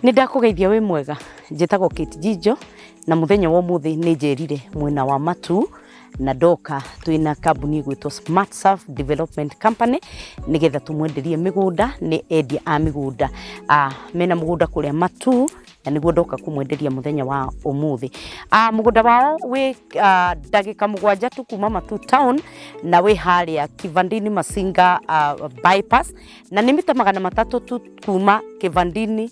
Nindakugeithia wi mwega njitagwo Kate Jijo na muthenya wa muthi ni njerire mwena wa Matu na doka twina kambuni gwitwo Smart Surf Development Company nigetha tumwenderie migunda ni endia a migunda mena mugunda kuria Matu na niguo doka kumwenderia muthenya wa umuthi mugunda wao wi dagika mugwanja tu kuma Matu town na wi haria Kivandini Masinga bypass na ni mita 300 tu kuma Kivandini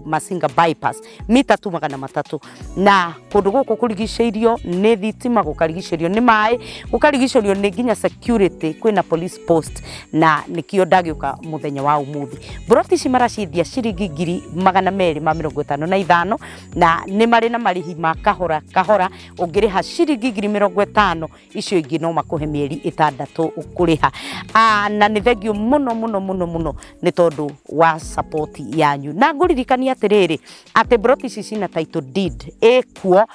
Masinga bypass mita tu 300 na kundu guku kurigiceirio ni thitima gukarigiceirio ni mai gukarigiceirio ni nginya security kwina police post na nikio ndagiuka muthenya wa umuthi broti cimaracithia ciringi 255 na ni mari na marihi ma kahora ungiriha ciringi 50 icio ingi no makuhe mieri 6 ukuriha na ni thengio muno ni tondu wa support yanyu na nguririkania atiriri ati broti cina title deed ekuo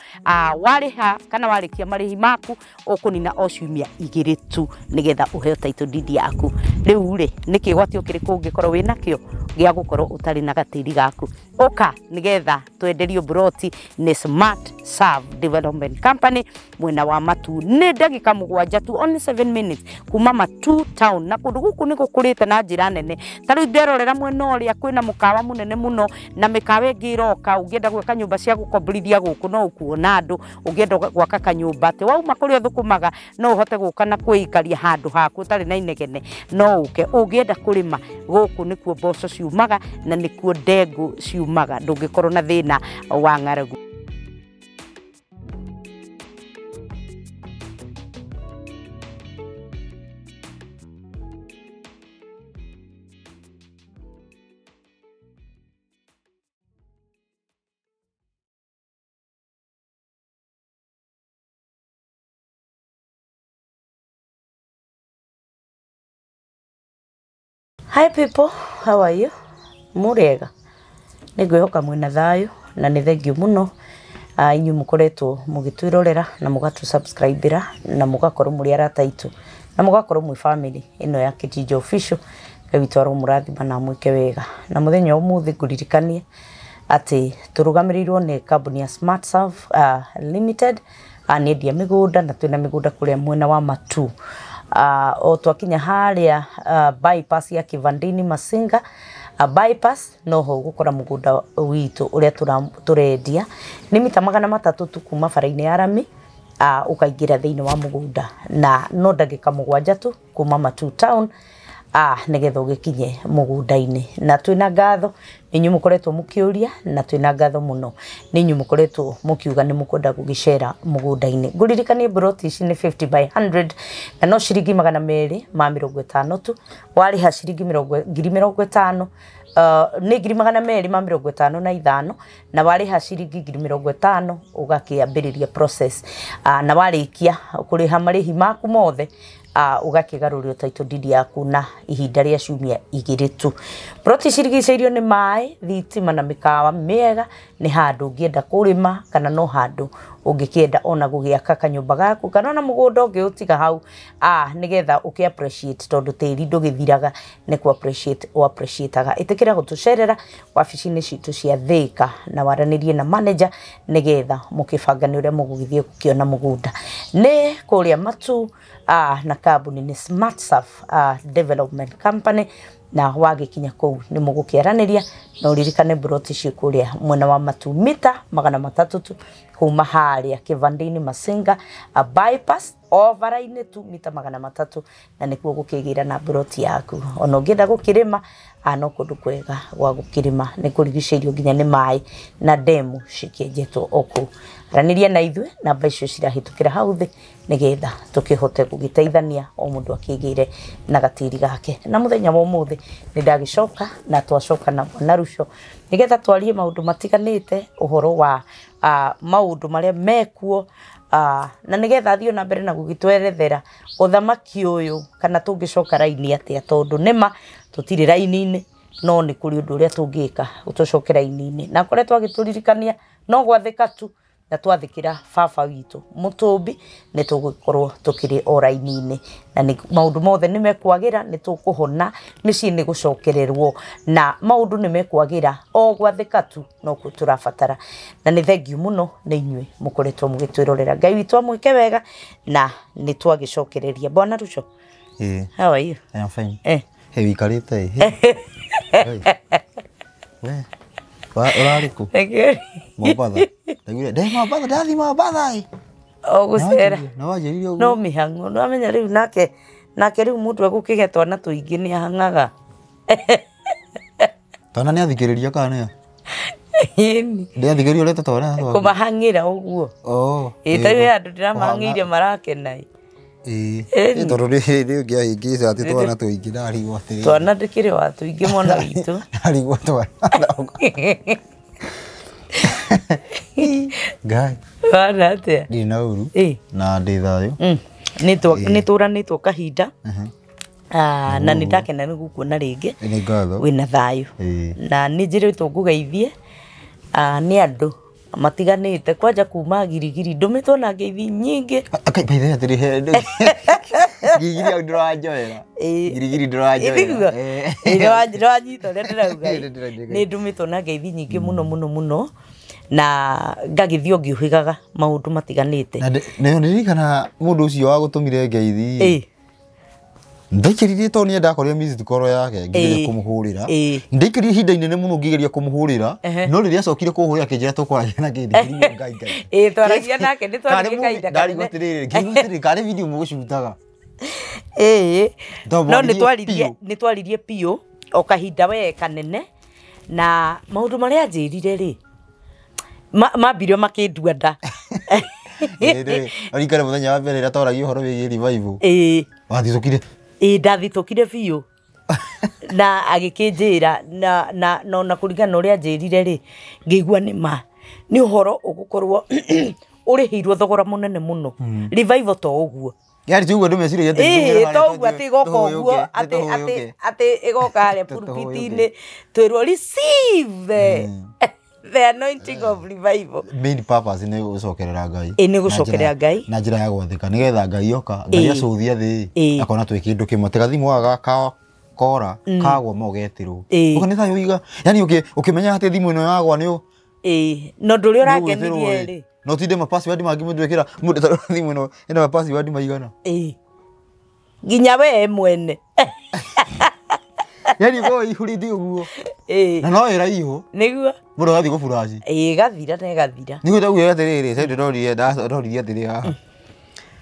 wariha kana warikia marihi maku ukunina ociumia 2 tu nigetha uheo title deed yaku riu ri nikigwatio kiriku ungikorwo wina kio gia gukorwo utari na gatiri gaku oka nigetha twenderio broti ni Smart Surf Development Company mwena wa Matu ni dagika mugwanja tu only 7 minutes kuma Matu town na kundu guku niko kurite na njira nene tari nderorera mwena uria kwina mukawa munene muno na mikawa ngiroka ungienda gwaka nyumba cia gukombrithia guku no ukuona andu ungienda gwaka kanyumba te wauma kuria thukumaga no uhote guka na kuikaria handu haku tari na inegene no uke ungienda kurima guku nikuo mboco ciumaga na nikuo ndengu ciumaga ndungikorwo na thina wa ng'aragu. Hi people, how are you? Murega. Nigwihoka mwina thayo na ni thengio muno inyu mukoretwo mugitwirorera na mugatu subscribera na mugakorwo muri arata itu na mugakorwo mwi family ino ya Kate Jijo official gabitwaro murathima na mwike wega na muthenya umuthi nguririkanie ati turugamirirwo ni kambuni ya Smart Surf Limited ni endia migunda na twina migunda kuria mwena wa Matu o twakinya haria bypass ya Kivandini Masinga bypass no ho gukora mugunda witu uria turendia ni mita 300 tu kuma bara-ini ya rami ukaingira thiini wa mugunda na no dagika mugwanja tu kuma Matu town nigetha ugikinye mugunda-ini na twina ngatho ninyu mukoretwo mukiuria na twina ngatho muno ninyu mukoretwo mukiuga ni mukunda gugicera mugunda-ini nguririkanie broti ici ni 50 by 100 na no ciringi 250 tu wari ha ciringi 50 ni 255 na wari ha ciringi 50 ugakiambiriria process na warikia kuriha marihi maku mothe ugakigarurio title deed yaku na ihinda ria ciumia 2 tu broti cirigiceirio ni mai thitima na mikawa miega ni handu ungienda kurima kana no handu ungikienda ona gugiaka kanyumba gaku kana na mugunda ungiutiga hau nigetha uki appreciate tondu tiri ndugithiraga ni ku appreciateaga itikira gutucerera wabici-ini citu cia Thika na waranirie na manager nigetha mukibanga uria mugugithie gukiona mugunda ni kuria Matu na kambuni ni Smart Surf Development Company na wagikinya kou ni mugukiaraniria na uririkane broti cikuria mwena wa Matu mita 300 tu kuma haria Kivandini Masinga bypass overaine tu mita 300 na nikuo gukigira na broti yaku ona ungienda gukirima no kundu kwega gwa gukirima ni kurigiceirio nginya ni mai na demu cikienjetwo oku raniria na ithwe na mbeca cirahitukira hau thi nigetha tukihote gugiteithania o mundu akigire na gatiri gake na muthenya wa umuthi ni ndagicoka na twacoka na Mwanarusho nigetha twarie maundu matiganite uhoro wa maundu maria mekuo na nigetha thio na mbere na gugitwerethera uthamaki uyu kana tungicoka raini atia tondu nima tutiri raini-ini no ni kuri undu uria tungika utucokera raini-ini na kore twagituririkania no gwathika tu na twathikira baba witũ Mũtũmbi nĩ tũgũkorwo tũkĩrĩ o raini-inĩ na maũndũ mothe nĩ mekwagira nĩ tũkũhona mĩciĩ nĩ gũcokererwo na maũndũ nĩ mekwagira o gwathĩka tu no tũrabatara na nĩ thengiũ mũno nĩ inyuĩ mũkoretwo mũgĩtwĩrorera Ngai witũ amwĩke wega na nĩ twagĩcokereria Bwana Rucho. How are you? I am fine. Hey, wikarite. We. Urariku. Mombasa. Ndagire ndĩ Mombasa ndathi Mombasa. Ogũcera. No wajĩrire ũguo. No mĩhang'o no amenya rĩu nake rĩu mũndũ egũkĩgĩa twana tũingĩ nĩ ahangaga. Twana nĩ athikĩrĩria kana? Ĩni. Ndĩ athikĩrĩria ũrĩa twana. Kũmahang'ĩra ũguo. Ĩtarĩ andũ ndĩramahang'ĩire marakena. Tondũ rĩu ngĩahingĩca atĩ twana tũingĩ ndarigwo atĩrĩ. Twana ndĩkĩrĩ wa tũingĩ mwana witũ. Ndarigwo twana. Ngai. Bana atĩa? Ndĩ na ũru. Na ndĩ thayũ. Nĩ tũranĩtwo kahinda. Na nĩ ndakena nĩ gũkuona rĩngĩ. Nĩ ngatho. Wĩna thayũ. Na nĩ njĩrĩtwo ngũgeithie nĩ andũ matiganĩte kwanja kuma girigiri ndũmĩtwo na ngeithi nyingĩ. Akaithe atĩrĩ he girigiri au ndĩranjoera. Girigiri ndĩranjoera. Ndĩranyita ũrĩa ndĩrauga. Nĩ ndũmĩtwo na ngeithi nyingĩ mũno na ngagĩthiĩ ngĩũhĩgaga maũndũ matiganĩte. Na nĩririkana mũndũ ũcio wa gũtũmire ngeithi. Ndaikĩrire to niĩ ndakorire missed call yake ngĩgeria kũmũhũrĩra. Ndaikĩrire ihinda inene mũno ngĩgeria kũmũhũrĩra no rĩrĩa acokire kũhũrĩra akĩnjĩra tũkwaria na ngĩndigĩrio ngai. Twaragia nake nĩ twaragia kahinda kanene. Ngĩgũtĩrĩre karĩ video mũgũcutaga. No nĩ twaririe piũ o kahinda we kanene na maũndũ marĩa anjĩrire rĩ mambirio makĩndua nda. Arikare mũthenya wa mbere rĩrĩa twaragia ũhoro wĩgiĩ revival. Wathitũkire. Ndathitũkire biũ na agĩkĩnjĩra na kũringana ũrĩa anjĩrire rĩ ngĩigua nĩ ũhoro ũgũkorwo ũrĩhĩirwo thogora mũnene mũno. Revival to ũguo. Yari tuguo ndũmeciria atĩ to ũguo atĩ igoka ũguo atĩ igoka harĩa pulpit-inĩ twĩrwo receive the anointing of revival. Main purpose nĩ gũcokerera Ngai. Nĩ gũcokerera Ngai. Na njĩra ya gwathĩka nĩgetha Ngai oka Ngai acũthia thĩ akona twĩ kĩndũ kĩmwe tiga thimũ waga kora kagwa mogetirwo. Ũkanitha yoiga yani ũkĩmenya atĩ thimũ ĩno yagwa nĩ no ndũrĩ ũrangenirie rĩ. No tinde ma password mangĩ mũndũ ekĩra mũndũ tarĩ thimũ ĩno ĩna ma password maigana. Nginya we mwene. Yani go ihuridi ũguo. Na no era iho. Nĩguo. Mũndũ gathi gũburaci. Gathira na gathira. Nĩguo ndaguo atĩrĩrĩ sasa ndorire atĩrĩ haha.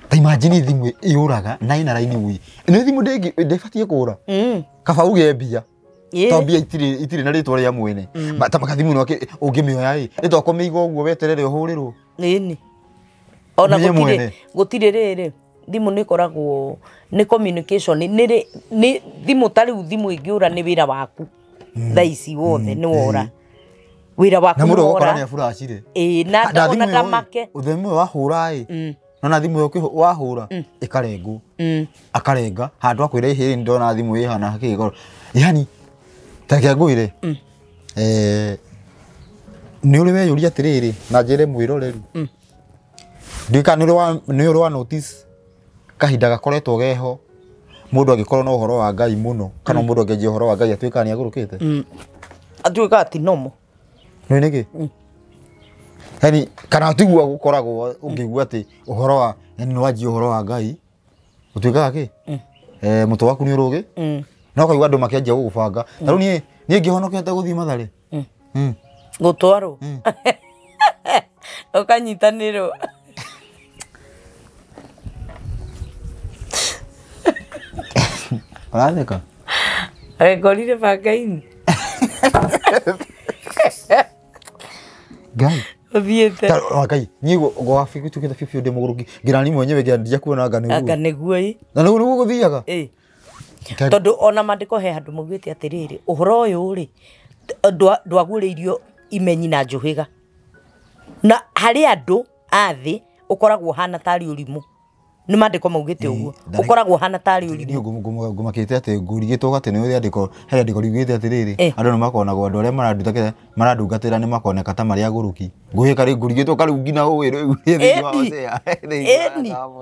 Ta imagine thimũ ĩũraga na ina raini wui. Nĩ thimũ ndĩbatie kũra. Kaba uge mbia. To mbia itirĩ na rĩtwa rĩa mwene. Ta makathimũ no ũngĩmĩoya ĩ. Nĩ tokũmĩiga ũguo weterere ũhũrĩrwo. Nĩni. Ona gũtirĩ rĩrĩ. Thimũ nĩ koragwo nĩ communication nĩ thimũ ta rĩu thimũ ingĩũra nĩ wĩra waku thaa ici wothe nĩ wora wĩra waku na mũndũ ũgũkora nĩ aburaci rĩ na ona tamake ũthemu wahũra ĩ nona thimũ ĩyo wahũra ĩkarengwo akarenga handũ akwĩra ihĩ ndona thimũ ĩhana hakĩgoro yani take ngwĩre nĩ ũrĩ weyũria atĩrĩrĩ na njĩre mwĩroreru ndika nĩ ũrĩ wa notice kahinda gakoretwo geho mũndũ agĩkorwo na ũhoro wa Ngai mũno kana mũndũ angĩenjia ũhoro wa Ngai atuĩka nĩ agũrũkĩte atuĩka ati nomo nĩ nĩkĩ yani kana tiguo gũkoragwo ũngĩigua atĩ ũhoro wa yani nĩ wanjia ũhoro wa Ngai ũtuĩkaga kĩ mũtwe waku nĩ ũrũgĩ no kaigua andũ makĩanjia gũgũbanga ta rĩu niĩ ngĩhonokete gũthiĩ matharĩ gũtwarwo ũkanyitanĩrwo Aratheka. Agĩkorire banga-inĩ. Ngai. Ũthiĩte. Ngai, niĩ gwabi gũtukĩte biũ ndĩ mũgũrũki. Ngĩrani mwenyewe ngĩanjia kuona anga nĩguo. Anga nĩguo ĩ. Na nĩguo gũthiaga. Tondũ ona maandĩko he handũ maugĩte atĩrĩrĩ, ũhoro ũyũ rĩ ndwaguũrĩirio imenyi na njũhĩga. Na harĩ andũ a thĩ ũkoragwo hana tarĩ ũrimũ. nĩ mandĩko maugĩte ũguo ũkoragwo hana tarĩ ũrimũ ngumakĩte atĩ ngũrigĩtwo gatĩ nĩ andĩko he andĩko riugĩte atĩrĩrĩ andũ nĩ makonagwo andũ arĩa marandungatĩra nĩ makoneka ta marĩ agũrũki ngũhĩka rĩ ngũrigĩtwo karĩu nginya ũĩ rĩu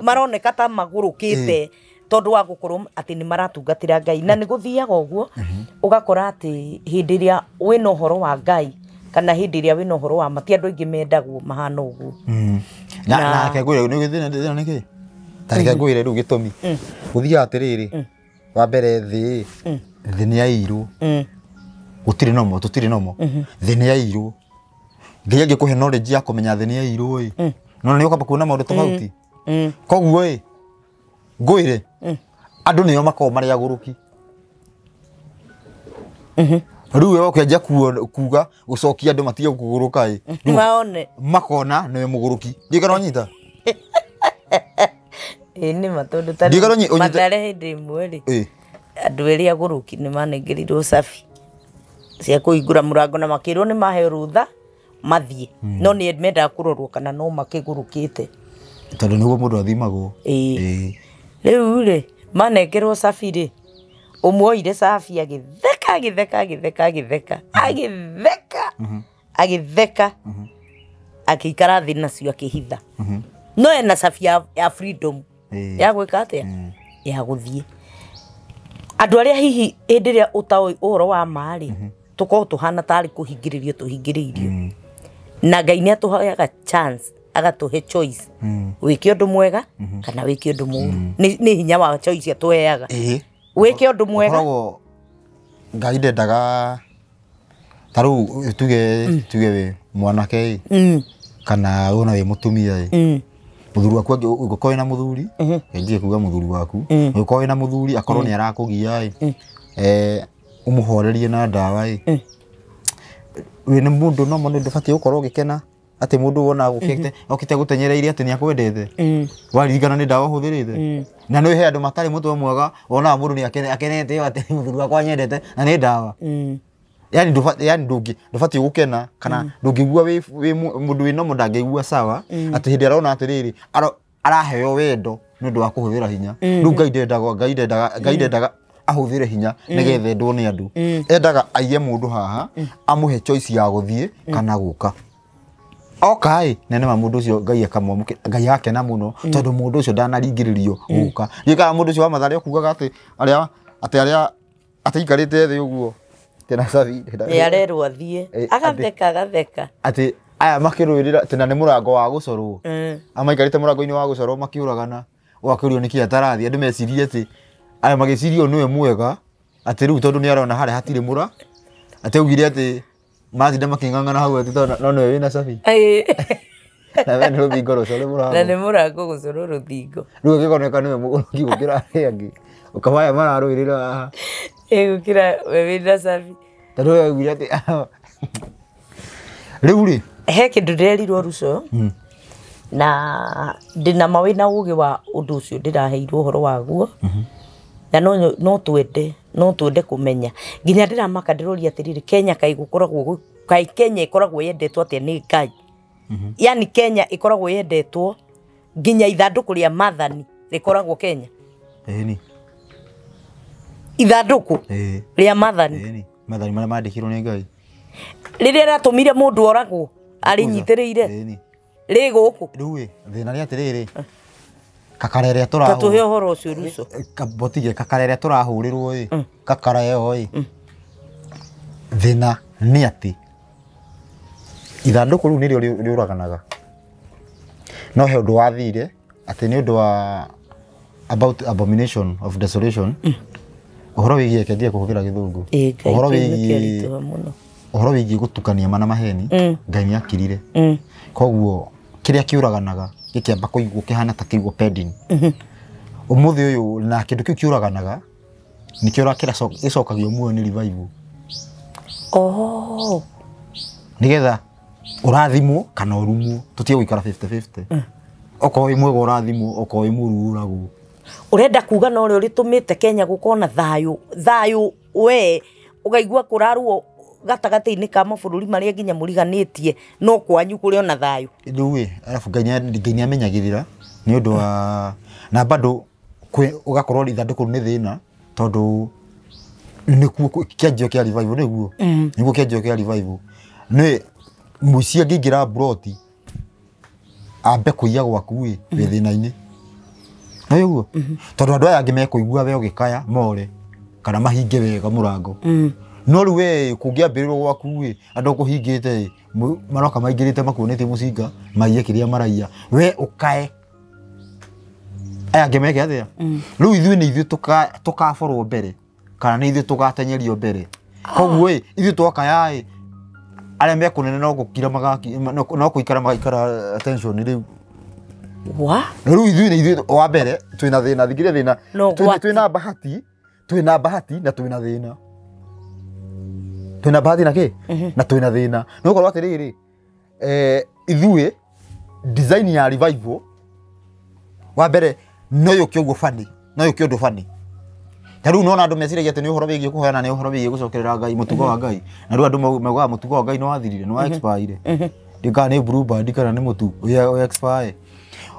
maroneka ta magũrũkĩte tondũ wa gũkorwo atĩ nĩ maratungatĩra Ngai na nĩ gũthiaga ũguo ũgakora atĩ hĩndĩ ĩrĩa wĩna ũhoro wa Ngai kana hĩndĩ ĩrĩa wĩna ũhoro wa mati andũ aingĩ mendagwo mahana ũguo na kegwĩre nĩ gĩthĩna nĩkĩ tarĩka ngwĩre rĩu gĩtũmi gũthiaga atĩrĩrĩ wa mbere thĩ nĩ yairwo gũtirĩ nomo tũtirĩ nomo thĩ nĩ yairwo Ngai angĩkũhe knowledge ya kũmenya thĩ nĩ yairwo ĩ no nĩ ũkamba kuona maũndũ tofauti koguo ĩ ngwĩre andũ nĩo makoragwo marĩ agũrũki rĩu we ũkĩanjia kuga gũcokia andũ matige kũgũrũka ĩ makona nĩwe mũgũrũki ndikana nyita nĩ matondũ tarĩ Mathare hĩndĩ ĩmwe rĩ andũ erĩ agũrũki nĩ manengerirwo cabi cia kũhingũra mũrango na makĩrwo nĩ maheo rũtha mathiĩ no nĩ mendaga kũrorwo kana no makĩgũrũkĩte tondũ nĩguo mũndũ athimagwo rĩu rĩ manengerwo cabi rĩ ũmwe oire cabi agĩtheka agĩikara thĩ nacio akĩhitha no ena cabi ya freedom ya gwĩka atĩa ya gũthiĩ andũ arĩa hihi hĩndĩ ĩrĩa ũtaũĩ ũhoro wa marĩ tũkorwo tũhana tarĩ kũhingĩrĩrio tũhingĩrĩirio na Ngai nĩ atũheaga chance agatũhe choice wĩke ũndũ mwega kana wĩke ũndũ mũũru nĩ hinya wa choice atũheaga wĩke ũndũ mwega Ngai ndendaga tarĩu tuge wĩ mwanake kana wona wĩ mũtumia mũthuri waku ũngĩkorwo wĩna mũthuri ngiye kuga mũthuri waku ũngĩkorwo wĩna mũthuri akorwo nĩ arakũgia ũmũhorerie na ndawa wĩna mũndũ no mũndũ ndũbatiĩ gũkorwo ũgĩkena atĩ mũndũ wona okĩte gũtenyereire atĩ nĩ akwendete waririkana nĩ ndawa ũhũthĩrĩte na nĩ he andũ matarĩ mũtwe mwega wonaga mũndũ nĩ akenete atĩ mũthuri wakwa nyendete na nĩ ndawa yani ndũbatiĩ gũkena kana ndũngĩigua wĩ mũndũ wĩna mũndũ ndangĩigua sawa atĩ hĩndĩ arona atĩrĩrĩ araheo wendo nĩ ũndũ wa kũhũthĩra hinya rĩu Ngai ndendaga ahũthĩre hinya nĩgetha endwo nĩ andũ endaga aige mũndũ haha amũhe choice ya gũthiĩ kana gũka okay nene ma mũndũ ũcio Ngai akamwamũkĩra Ngai akena mũno tondũ mũndũ ũcio ndanaringĩrĩrio gũka gĩkaga mũndũ ũcio wa Mathare kugaga atĩ ataikarĩte thĩ ũguo tena cabi arerwo athiĩ agatheka atĩ aya makĩrũĩrĩra tena nĩ mũrango wa gũcorwo amaikarĩte mũrango-inĩ wa gũcorwo makĩũragana ũgakĩũrio nĩkĩ atarathiĩ andũ mecirie atĩ aya magĩcirio nĩwe mwega atĩ rĩu tondũ nĩ arona harĩa hatirĩ mũra atĩ augire atĩ matinda makĩng'ang'ana hau atĩ no nĩwe wĩna cabi na we nĩ rũthingo rũcore mũrango na nĩ mũrango gũcorwo rũthingo rĩu ũgĩkoneka nĩwe mũgũrũki gũkĩra arĩa angĩ ũkamaya mararũĩrĩra haha gũkĩra we wĩna cabi tondũ we augire atĩ rĩu rĩ he kĩndũ ndĩrerirwo Ruco na ndĩna mawĩna ũgĩ wa ũndũ ũcio ndĩraheirwo ũhoro waguo na no twende kũmenya nginya ndĩramaka ndĩroria atĩrĩrĩ Kenya Kenya ĩkoragwo yendetwo atĩa nĩ Ngai yani Kenya ĩkoragwo yendetwo nginya ithandũkũ rĩa Maathani rĩkoragwo Kenya ithandũkũ rĩa Maathani marĩa mandĩkirwo nĩ Ngai rĩrĩa rĩatũmire mũndũ oragwo arĩnyitĩrĩire rĩ gũkũ rĩu thĩna nĩ atĩrĩrĩ kakarere tũrahũrwo tatuhe ũhoro ũcio Ruco kabotige kakarere tũrahũrĩrwo kakareo thĩna nĩ atĩ ithandũkũ rĩu nĩrĩo rĩũraganaga no he ũndũ wathire atĩ nĩ ũndũ wa about abomination of desolation ũhoro wĩgiĩ kendia kũhũthĩra gĩthũngũ ũhoro wĩgiĩ gũtukania mana maheni Ngai nĩ akirire koguo kĩrĩa kĩũraganaga gĩkĩamba kũigwo kĩhana ta kĩigwo pending ũmũthĩ ũyũ na kĩndũ kĩu kĩũraganaga nĩkĩo gĩcokagio muoyo nĩ revival nĩgetha ũrathimwo kana ũrumwo tũtige gũikara 50-50 okorwo wĩ mwega ũrathimwo okorwo wĩ mũru ũragwo ũrenda kuga na ũrĩa ũrĩtũmĩte Kenya gũkorwo na thayũ we ũkaigua kũrarwo gatagatĩ-inĩ ka mabũrũri marĩa nginya mũriganĩtie no kwanyu kũrĩ ona thayũ rĩu arabu Ngai nĩ amenyagĩrĩra Nĩ ũndũ wa na bado ugakorwo ithandũkũ nĩ thĩna tondũ nĩkuo kĩanjio kĩa revival nĩguo nĩguo kĩanjio kĩa revival nĩ mũici angĩingĩra broti ambe kũiya gwaku wĩ thĩna-inĩ no ũguo tondũ andũ aya angĩ mekũigua we ũgĩkaya more kana mahinge wega mũrango no rĩu we kũngĩambĩrĩrwo gwaku wĩ andũ kũhingĩte maroka maingĩrĩte makuonete mũcinga maiye kĩrĩa maraiya we ũkae aya angĩ meke atĩa rĩu ithuĩ nĩ ithuĩ tũkaborwo mbere kana nĩ ithuĩ tũgatenyerio mbere koguo ithuĩ twakaya arĩa mekũnene no gũkira magaki no kũikara magaikara attention rĩu rĩu ithuĩ nĩ ithuĩ wa mbere twĩna thĩna thingire thĩna twĩna bahati na twĩna thĩna twĩna bahati na kĩ na twĩna thĩna nĩ gũkorwo atĩrĩrĩ ithuĩ design ya revival wa mbere no yũkio ũguo bani no yũkio ũndũ bani ta rĩu nona andũ meciragia atĩ nĩ ũhoro wĩgiĩ kũhoyana nĩ ũhoro wĩgiĩ gũcokerera Ngai mũtugo wa Ngai na rĩu andũ maugaga mũtugo wa Ngai nĩ wathirire nĩ wa expire ndika nĩ blue band kana nĩ mũtu ũya expire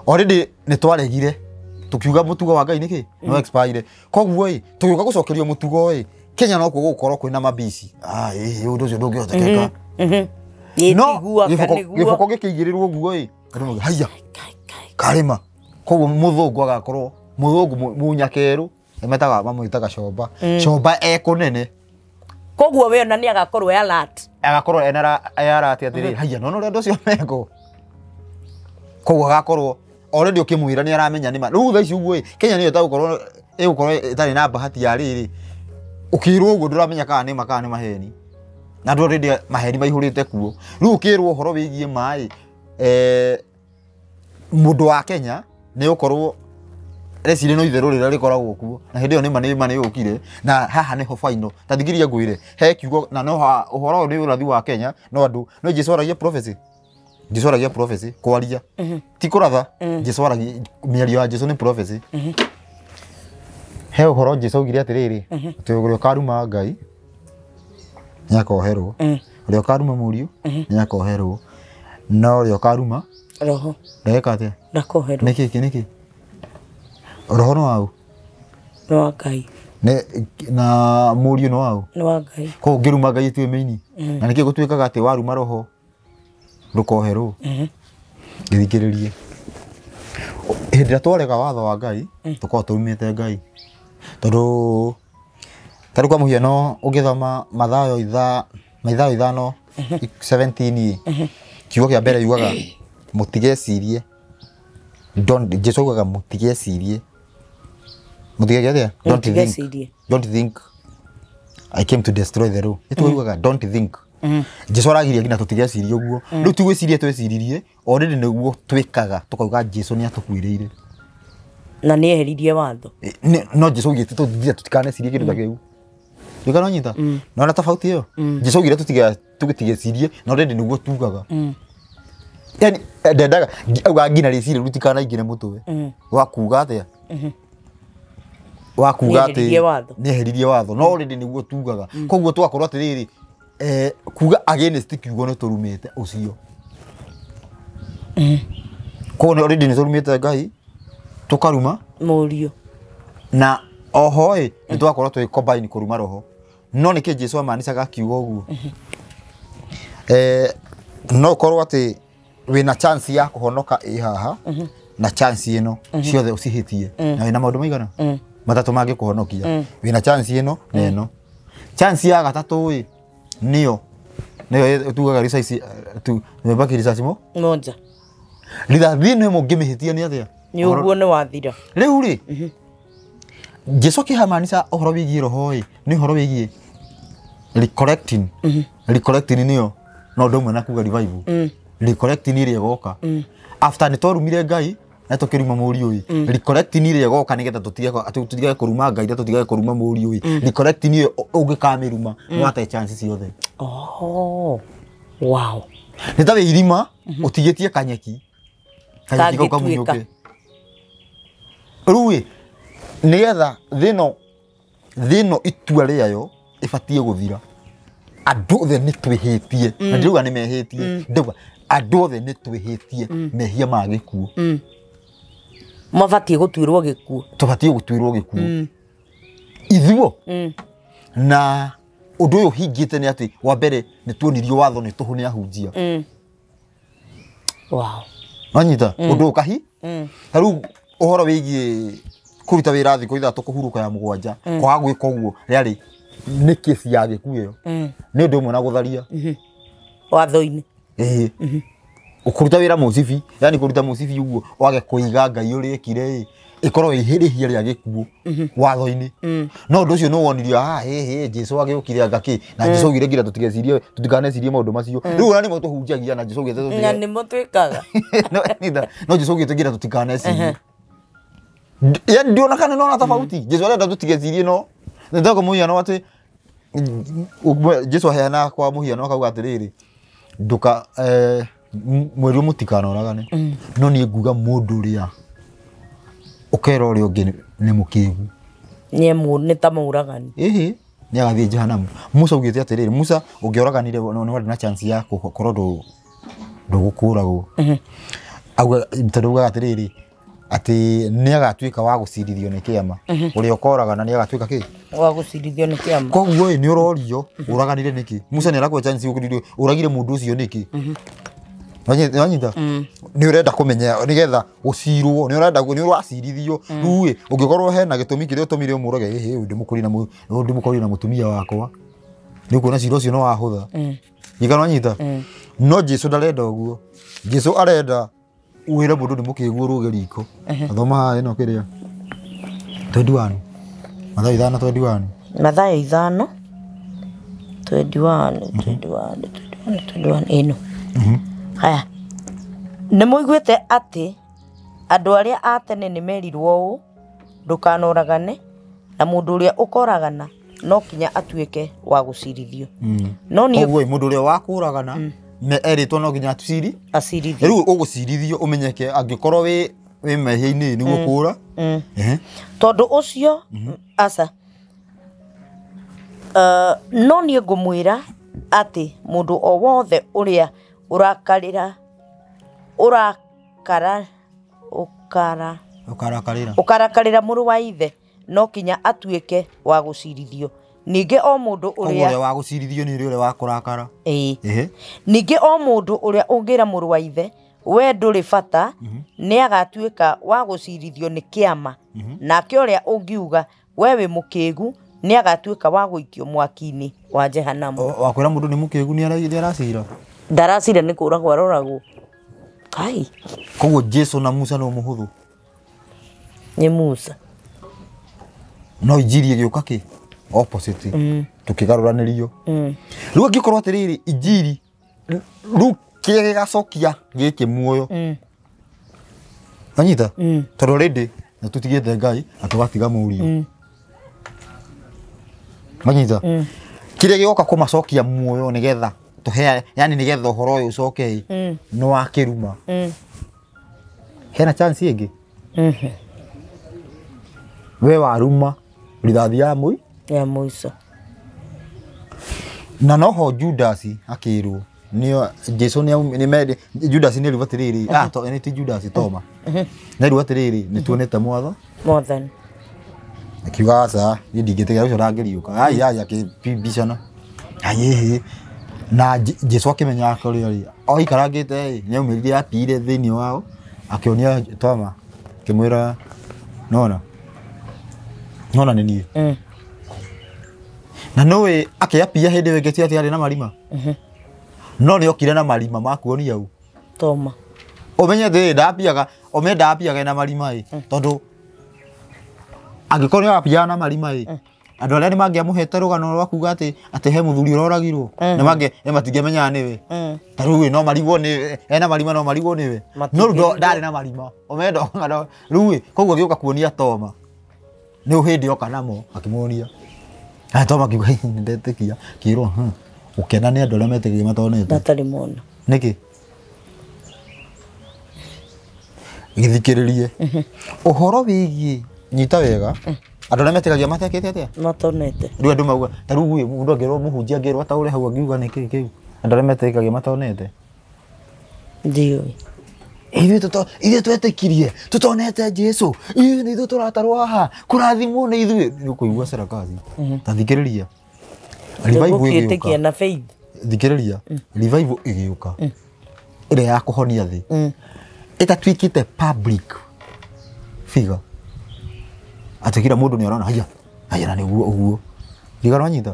already nĩ twaregire tukiuga mũtugo wa Ngai nĩkĩ no expire koguo tũgĩũka gũcokerio mũtugo Kenya no gũkorwo kwĩna mabici ũndũ ũcio ndũngĩhotekeka no gĩboko gĩkĩigĩrĩrwo ũguo andũ haya karĩma koguo mũthũngũ agakorwo mũthũngũ munyakerũ emetaga mamwitaga Comba Comba ekũnene koguo we ona nĩ agakorwo agakorwo alert atĩrĩ haya no rĩo andũ cio meko koguo agakorwo already ũkĩmwĩra nĩ aramenya nĩ ma rĩu thaa ici ũguo Kenya nĩyo ĩtagũkorwo ĩtarĩ na bahati ya rĩrĩ ukirwo ũguo ndũramenya kana nĩ maheni na andũ already maheni maihũrĩte kuo rĩu ukirwo ũhoro wĩgiĩ maĩ mũndũ wa Kenya nĩ ũkorwo reciria no itherũ rĩrĩa rĩkoragwo kuo na hĩndĩ ĩyo nĩ yũkire na haha nĩho final ta thigiriya ngwĩre he kiugo na no ũhoro nĩ ũrathi wa Kenya no andũ no Jesũ aragia prophecy kwaria ti kũratha Jesũ aragia mĩario ya Jesũ nĩ prophecy he ũhoro Jesũ augire atĩrĩrĩ ũrĩa ũkaruma Ngai nĩ akoherwo ũrĩa ũkaruma mũriũ nĩ akoherwo no ũrĩa ũkaruma roho ndeka atĩa ndakoherwo nĩkĩ roho no wau no wa Ngai na mũriũ no wau no wa Ngai ko ngĩruma Ngai tiwe meini na nĩkĩ gũtuĩkaga atĩ waruma roho ndũkoherwo gĩthikĩrĩrie hĩndĩ ĩrĩa twarega watho wa Ngai tũkorwo tũrumĩte Ngai tondũ tarĩ kwa mũhiano ũgĩthoma Mathayo 5:17 kiugo kĩa mbere yugaga mũtigecirie Jesũ augaga mũtigecirie don't think I came to destroy the law itu yugaga don't think Jesũ aragiria nginya tũtigecirie ũguo rĩu tigwĩcirie tweciririe already nĩguo twĩkaga tũkauga Jesũ nĩ atũkuĩrĩire na nĩ eheririe watho no Jesũ augĩte tũtikanecirie kĩndũ ta kĩu ndikana nyita no na tofauti ĩyo Jesũ augire tũtigecirie na already nĩguo tugaga yani ndendaga auga nginya rĩciria rĩu tikanaingĩre mũtwe wakuga atĩa wakuga atĩ nĩ eheririe watho no already nĩguo tugaga koguo twakorwo atĩrĩrĩ kuga against kiugo nĩ tũrumĩte ũcio koguo already nĩ tũrumĩte Ngai tukaruma mũriũ na oho nĩ twakorwo twĩ combine kũruma roho no nĩkĩ Jesũ amanicaga kiugo ũguo no korwo atĩ wĩna chance ya kũhonoka haha na chance ĩno ciothe ũcihĩtie na wĩna maũndũ maigana matatũ mangĩkũhonokia wĩna chance ĩno na ĩno chance ya gatatũ nĩyo tugaga research tumebaki research moja thĩinĩ mũngĩmĩhĩtia nĩ atĩa nĩ ũguo nĩ wathira rĩu rĩ Jesũ kĩhamanica ũhoro wĩgiĩ roho nĩ ũhoro wĩgiĩ recollecting nĩyo no ũndũ ũmwe na kuga revival recollecting ĩrĩa ĩgoka after nĩ twarumire Ngai na tũkĩruma mũriũ recollecting ĩrĩa ĩgoka nĩgetha tũtige kũruma Ngai na tũtige kũruma mũriũ recollecting ĩyo ũngĩkamĩruma wate chance ciothe wow nĩ ta wĩ irima ũtigĩtie kanyeki gauka munyũke rĩu nĩgetha thĩno itua rĩayo ĩbatiĩ gũthira andũ othe nĩ twĩhĩtie na ndĩrauga nĩ mehĩtie ndauga andũ othe nĩ twĩhĩtie mehia ma gĩkuũ mabatie gutuirwo gikuo tubatie gutuirwo gikuo ithuo na undu uyu hingite ni ati wa mbere ni tuonirio watho ni tuhune ahunjia wow anyita undu ukahi taru uhoro wigie kuruta wira thiko ithatu kuhuruka ya mugwanja kwaga gwika uguo riari ni kesi ya gikuo iyo ni undu umwe na gutharia watho-ini ukuruta wira musibi yani kuruta musibi uguo wage kuiga ngai uri ekire ikorwo ihirihia ria gikuo watho-ini no undu ucio no wonirio Jesu agiukire angaki na Jesu ugire ngira tutigecirie tutikanecirie maundu macio riu ona nimo tuhunjagia na Jesu ugite na nimo twikaga no Jesu ugite ngira tutikanecirie yani ndiona kana no na tofauti Jesu arenda tutigecirie no ndako muhiano ati Jesu aheana kwa muhiano akauga atiriri nduka mweru mutikana oragane no ni nguga mundu ria ukera uri ungi ni mukigu ni ta muragani ni agathie jehanamu Musa ugite atiriri Musa ungiораganire no wari na chance ya gukorwo ndugukuragwo auga mtaruga atiriri ati ni agatuika wa gucirithio ni kiama uri ukoraga na ni agatuika ki wa gucirithio ni kiama koguo ni urorio uraganire niki Musa ni arakwa chance ukuririo uragire mundu ucio niki wanyita ni urenda kumenya nigetha gucirwo ni urenda ni uracirithio ruwe ungikorwo hena gitumi kirio tumire umurage ndimukuri na mutumia wakwa ni kuona ciro cio no wahutha igana wanyita no Jesu ndarenda uguo Jesu arenda uwire mundu ndimukiguo ruge riko athoma ino kiria 21 Mathayo 5:21 ino haya nĩ mũiguĩte atĩ andũ arĩa a tene nĩ merirwo ũũ ndũkanoragane na mũndũ ũrĩa ũkoragana no kinya atuĩke wa gũcirithio no niĩ ũguo mũndũ ũrĩa wakũragana eritwo no nginya acirithio rĩu ũgũcirithio ũmenyeke angĩkorwo wĩ mehia-inĩ nĩguo kũra tondũ ũcio aca no niĩ ngũmwĩra atĩ mũndũ o wothe ũrĩa ũkarakarĩra mũrũ wa ithe no kinya atuĩke wa gũcirithio ningĩ o mũndũ ũrĩa wa gũcirithio nĩ ũrĩa wa kũrakara ningĩ o mũndũ ũrĩa ũngĩra mũrũ wa ithe we ndũrĩ bata nĩ agatuĩka wa gũcirithio nĩ kĩama nake ũrĩa ũngiuga we wĩ mũkĩgu nĩ agatuĩka wa gũikio mwaki-inĩ wa jehanamu wakwĩra mũndũ nĩ mũkĩgu nĩ aracira ndaracira nĩ kũragwo aroragwo kai koguo Jesu na Musa no mũhũthũ nĩ Musa no injiri ĩgĩũka kĩ opposite tũkĩgarũranĩrio rĩu angĩkorwo atĩrĩrĩ injiri rĩu kĩrĩa gĩgacokia gĩkĩ muoyo anyita tondũ rĩndĩ na tũtigĩte Ngai na tũgatiga mũriũ manyita kĩrĩa gĩgoka kũmacokia muoyo nĩgetha tuhe yani nigetha uhoro uyu ucoke no wakiruma hena chance ĩngĩ we waruma rithathi ya mũico na noho Judas akirwo nio Jesu ni mede Judas ni rivatiriri to ni ti Judas Toma ni rivatiriri ni tuonete mwathani akiuga sa ndigĩtĩkĩra ucio rangĩriũka ai akĩbicana na Jesu akimenya akori o ikarangite ni umiririe atire thini wao akionia Toma kimwira nona ni nie na nowe akiapia hindi wengeti ati ari na marima no ni okire na marima makuonia u Toma omenye de ndapiaga na marima tondu angikorwo apia na marima andu aria ni mangiamuhete rugano rwa kuga ati he muthuri uroragirwo ni mangi matingemenya niwe taru no marigwo ni ena marima no marigwo niwe no ndo ndari na marima omendo ngado ruwe koguo gioka kuonia Toma ni uhindi oka namo akimuonia Toma kiuga ndetikia kirwo ukena ni andu aria metikia matonete natari mona niki githikiririe uhoro wigie nyita wega andu aria metikagia matekete atia matonete riu andu mauga taru guye mundu angirwo muhunjia ngirwo ta uri hau angiuga niki kiu andu aria metikagia matonete ndio ithuĩ twetĩkirie tũtonete Jesu ithuĩ nĩ ithuĩ tũratarwo haha kũrathimwo nĩ ithuĩ nĩ ũkũigua serakazi ta thikĩrĩria revival Gũkĩĩtĩkia na faith. thikĩrĩria revival ĩgĩũka ĩrĩa ya kũhonia thĩ ĩtatuĩkĩte public figure atĩ kila mũndũ nĩ arona haya na nĩguo ũguo ndigana nyita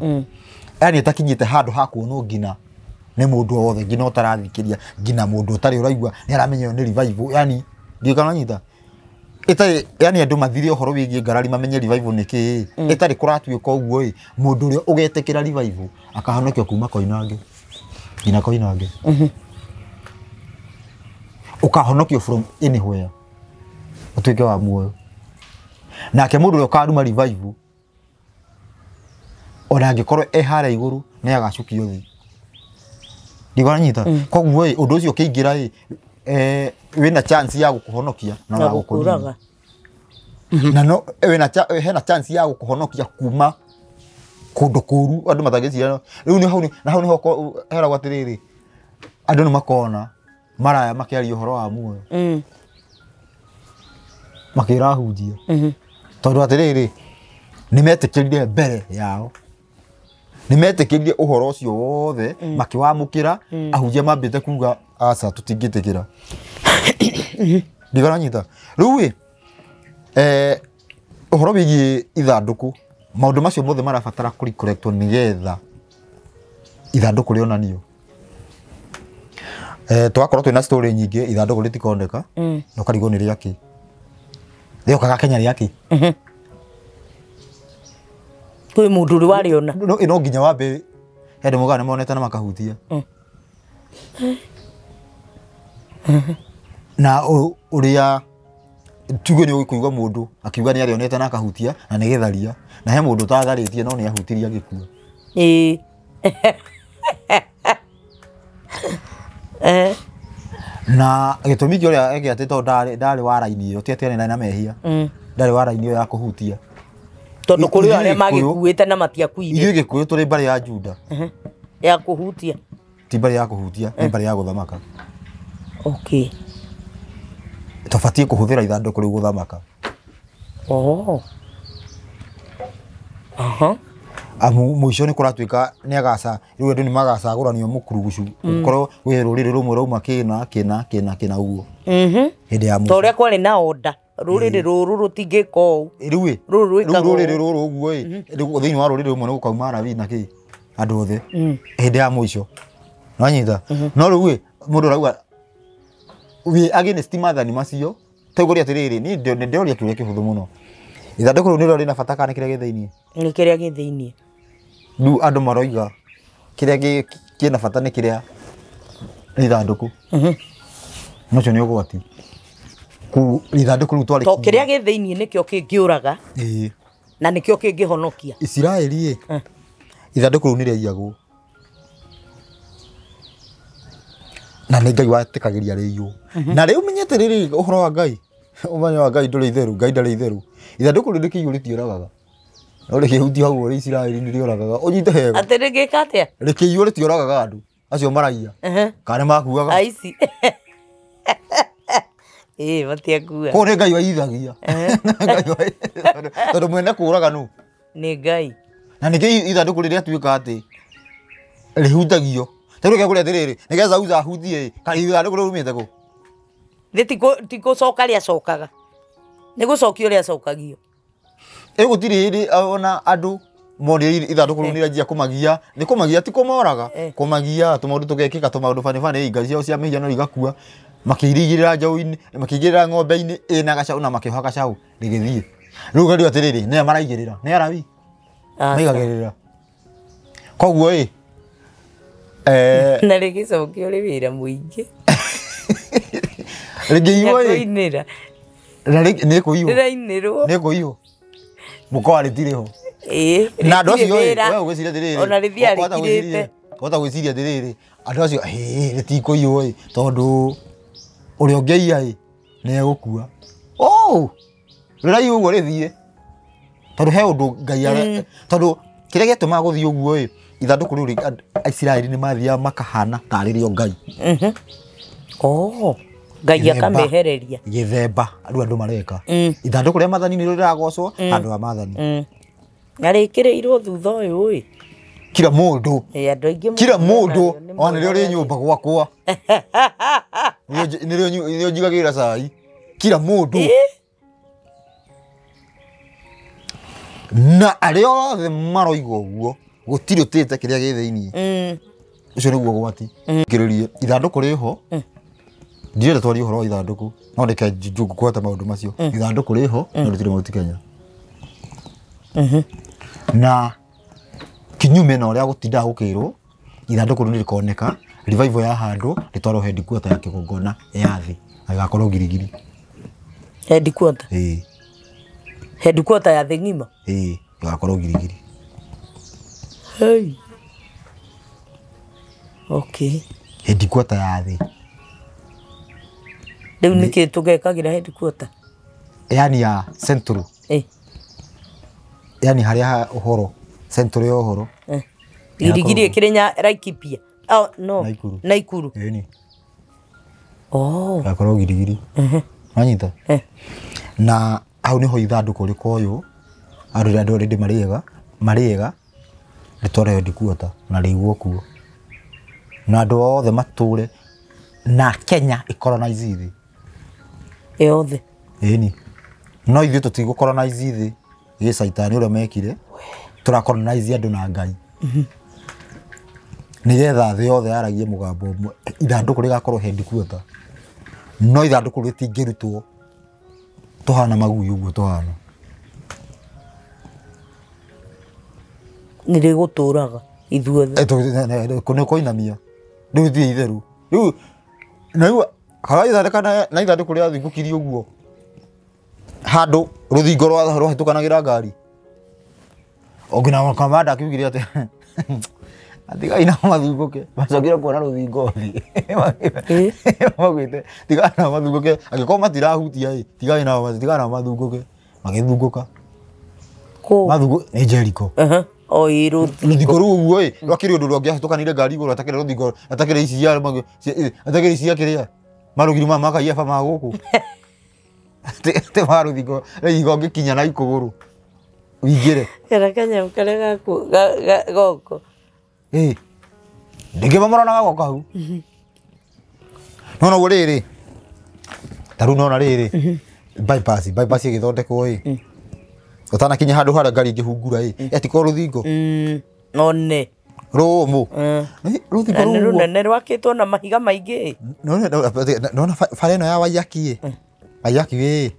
yani ĩtakinyĩte handũ ha kuonwo ngina nĩ mũndũ wothe ngina ũtarathikĩria ngina mũndũ ũtarĩ ũraigua nĩ aramenya nĩ revival yani ndigana nyita ĩtarĩ yani andũ mathire ũhoro wĩgiĩ ngarari mamenye revival nĩ kĩĩ ĩtarĩ kũratuĩka ũguo mũndũ ũrĩa ũgetĩkĩra revival akahonokio kuma koinange ngina koinange ukahonokio from anywhere utuike wa muoyo nake mundu uria ukaruma revival ona angikorwo ehara iguru ne agacukio thi ndigona nyita koguo undu ucio ukiingira wina chance ya gukuhonokia na gukuraga na no hena chance ya gukuhonokia kuma kundu kuru andu matagicira riu ni hau ni hoko hera gwatiriri andu ni makona maraya makiaria uhoro wa muoyo makirahunjia tondu atiriri nimetikirire mbere yao nimetikirire uhoro ucio wothe makiwamukira ahunjia mambite kuga aca tutingitikira ndigana nyita riu uhoro wigi ithanduku maundu macio mothe marabatara correctwo nigetha ithanduku rionanio twakorwo twina story nyingi ithanduku ritikondeka no karigo ni riaki rĩo kaga Kenya riaki kwĩ mũndũ ũrĩ wariona no nginya wambe hende mũgane monete na makahutia na uria tuge ni ũkũigua mũndũ akiuga ni arionete na akahutia na nĩ gĩtharia na he mũndũ tatharĩtie no nĩ ahutirie agĩkua na gĩtũmi kĩrĩa egĩate to ndarĩ wara-inĩ iyo ti atĩ na mehia ndarĩ wara-inĩ iyo ya kũhutia tondu kuri aria magikuite na matiakuire ithuĩ Gĩkũyũ tũrĩ mbarĩ ya Juda ya kuhutia ti mbarĩ ya kũhutia nĩ mbarĩ ya gũthamaka okay tũbatiĩ kũhũthĩra ithandũkũ rĩu gũthamaka mũico nĩ kũratuĩka nĩ agaca rĩu andũ nĩ magacagũranio mũkurugucu ũkorwo wĩ rũrĩrĩ rũmwe rauma kĩna ũguo hĩndĩ ya mũico ta ũrĩa kwarĩ na order rũrĩrĩ rũrũ rũtingĩka ũũ rĩu rũrĩrĩ rũrũ ũguo thĩinĩ wa rũrĩrĩ rũmwe nĩ gũkauma arabi na kĩ andũ othe hĩndĩ ya mũico nĩwanyita no rĩu mũndũ arauga we against mathani macio tũgũria atĩrĩrĩ nĩ ndĩroria kĩũria kĩhũthũ mũno ithandũkũ rĩu nĩrĩo rĩna bata kana kĩrĩa gĩthĩinĩ nĩ kĩrĩa gĩthĩinĩ rĩu andũ maroiga kĩrĩa kĩna bata nĩ kĩrĩa ithandũkũ nocio nĩ ũgwati ithandũkũ rĩu twarĩ to kĩrĩa gĩthĩinĩ nĩkĩo kĩngĩũraga na nĩkĩo kĩngĩhonokia Isiraeli ithandũkũ rĩu nĩrĩaiyagwo na nĩ Ngai watĩkagĩria rĩiywo na rĩu menyete rĩrĩ ũhoro wa Ngai ũmenyo wa Ngai ndũrĩ itherũ Ngai ndarĩ itherũ ithandũkũ rĩu rĩkĩiywo rĩtiũragaga no rĩkĩhutia hau ũrĩa Isiraeli nĩrĩoragaga ũnyite hega atĩ rĩgĩka atĩa rĩkĩiywo rĩtiũragaga andũ acio maraiya kana makuaga aici matiakua ko nĩ Ngai waithagia tondũ mwene kũraga nũ nĩ Ngai na nĩkĩ ithandũkũ rĩrĩa tuĩka atĩ rĩhutagio tarĩu kĩagũrĩa atĩrĩrĩ nĩgetha uza ahutie kana ithandũkũ rĩu rumĩte kũ ti gũcoka rĩacokaga nĩ gũcokio rĩacokagio gũtirĩ hĩndĩ ona andũ monire ithandũkũ rĩu nĩrĩanjia kũmagia nĩ kũmagia ti kũmoraga kũmagia tũmaũndũ tũgekĩka tũmaũndũ bani ngai ciao cia mĩhiano igakua makĩirigĩrĩra njaũ-inĩ makĩigĩrĩra ng'ombe-inĩ ĩna gacaũ na makĩoha gacaũ rĩgĩthiĩ rĩu gari atĩrĩrĩ nĩ maraigĩrĩra nĩ arabi maigagĩrĩra koguo na rĩgĩcokio rĩ wĩra mũingĩ rĩngĩiywo nĩ kũiywo mũkwa rĩtirĩ ho na andũ acio we ũgwĩciria atĩrĩrĩ ona rĩthia rĩkirĩte wahota gwĩciria atĩrĩrĩ andũ acio rĩtikũiywo tondũ ũrĩa ũngĩiya nĩ egũkua rĩraiywo ũguo rĩthiĩ tondũ he ũndũ Ngai tondũ kĩrĩa gĩatũmaga gũthiĩ ũguo ithandũkũ rĩu Isiraeli nĩ mathiaga makahana tarĩ rĩo Ngai Ngai akamehereria githemba andu mareka ithanduku ria mathani ni riragocwo andu a mathani na rikirirwo thutha uyu ui kila mundu andu aingi kila mundu ona rio ri nyumba gwakwa nirio njigagira cai kila mundu na aria othe maroigwo guo gutiri utite kiria gi thiini ucio niguo gwati ngiririe ithanduku riho ndirenda twari uhoro wa ithanduku no ndeke njungu kwata maundu macio ithanduku riho no ndutire mauti Kenya na kinyume na uria gutinda gukirwo ithanduku ni rikoneka revival ya handu ritwaro headquarter ya Kigongona ya thi agakorwo girigiri headquarter headquarter ya thi ngima agakorwo girigiri hey okay headquarter ya thi riu niki tugekagira headquarter yani ya central yani haria uhoro central ya uhoro girigiri Kenya Laikipia no Naikuru ni agakorwo girigiri manyita na au niho ithanduku rikoyo andu already mariega ritware headquarter na riiguo kuo na andu othe mature na Kenya icolonize thi othe ni no ithuĩ tũtigo colonize thi gĩ caitani ũrĩa mekire tura colonize andu na Ngai nigetha thĩ yothe yaragie mũgambo ũmwe ithanduku rigakorwo headquarter no ithanduku rĩtingĩrutwo tuhana maguyu ũguo tuhana ni riguturaga ithuothe kone koinamia riu thi itheru riu na riu kana ithandeka na ithanduku ria thingũkirio ũguo handu ruthingo rwahĩtũkanagĩra ngari ogina kamanda akiugire ati atigai na mathungũke macokire kuona ruthingo thi magwite tigai na mathungũke angĩkorwo matirahutia tigai na mathungũke magĩthungũka mathungũ nĩ Jericho ruthingo rũu ũguo rwakĩrĩ ũndũ rwangĩahĩtũkanire ngari igũrũ atakĩrĩ ruthingo atakĩrĩ cia kĩrĩa marũgiri ma makaieba ma gũkũ te maruthingo rĩigo ngĩkinya na ikũgũrũ wingĩre kanyamũ karĩa goko ndingĩmamũranaga goka hau nona ũguo rĩrĩ tarĩu nona rĩrĩ bypass ĩgĩthondekwo ũtanakinya handũ harĩa ngari ingĩhungura atikorwo rũthingo one rũmũ rũthingo rũu rũnene rwakĩtwo na mahiga maingĩ nona bara ĩno ya Waiyaki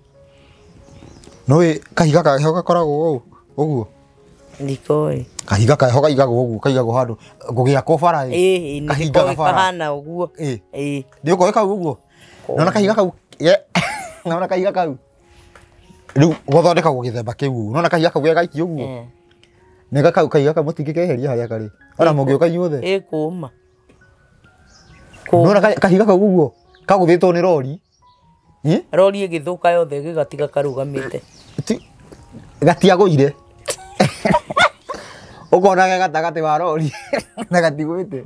no kahiga kaheho gakoragwo ũguo ndikoĩ kahiga kaheho kaigagwo ũguo kaigagwo handũ gũgĩakwo bara kahiga kahana ũguo nĩ ũkoĩ kau ũguo nona kahiga kau rĩu gũthondekagwo gĩthemba kĩu ũguo nona kahiga kau gegaikio ũguo nega kau kahiga kau mũtingĩkeheria harĩa karĩ ona mũngĩũka inyuothe kũma nona kahiga kau ũguo kagũthĩtwo nĩ rori rori ĩgĩthũka yothe gĩgatiga karũgamĩte gatiagũire ũkona ge gatagatĩ wa rori na gatigwĩte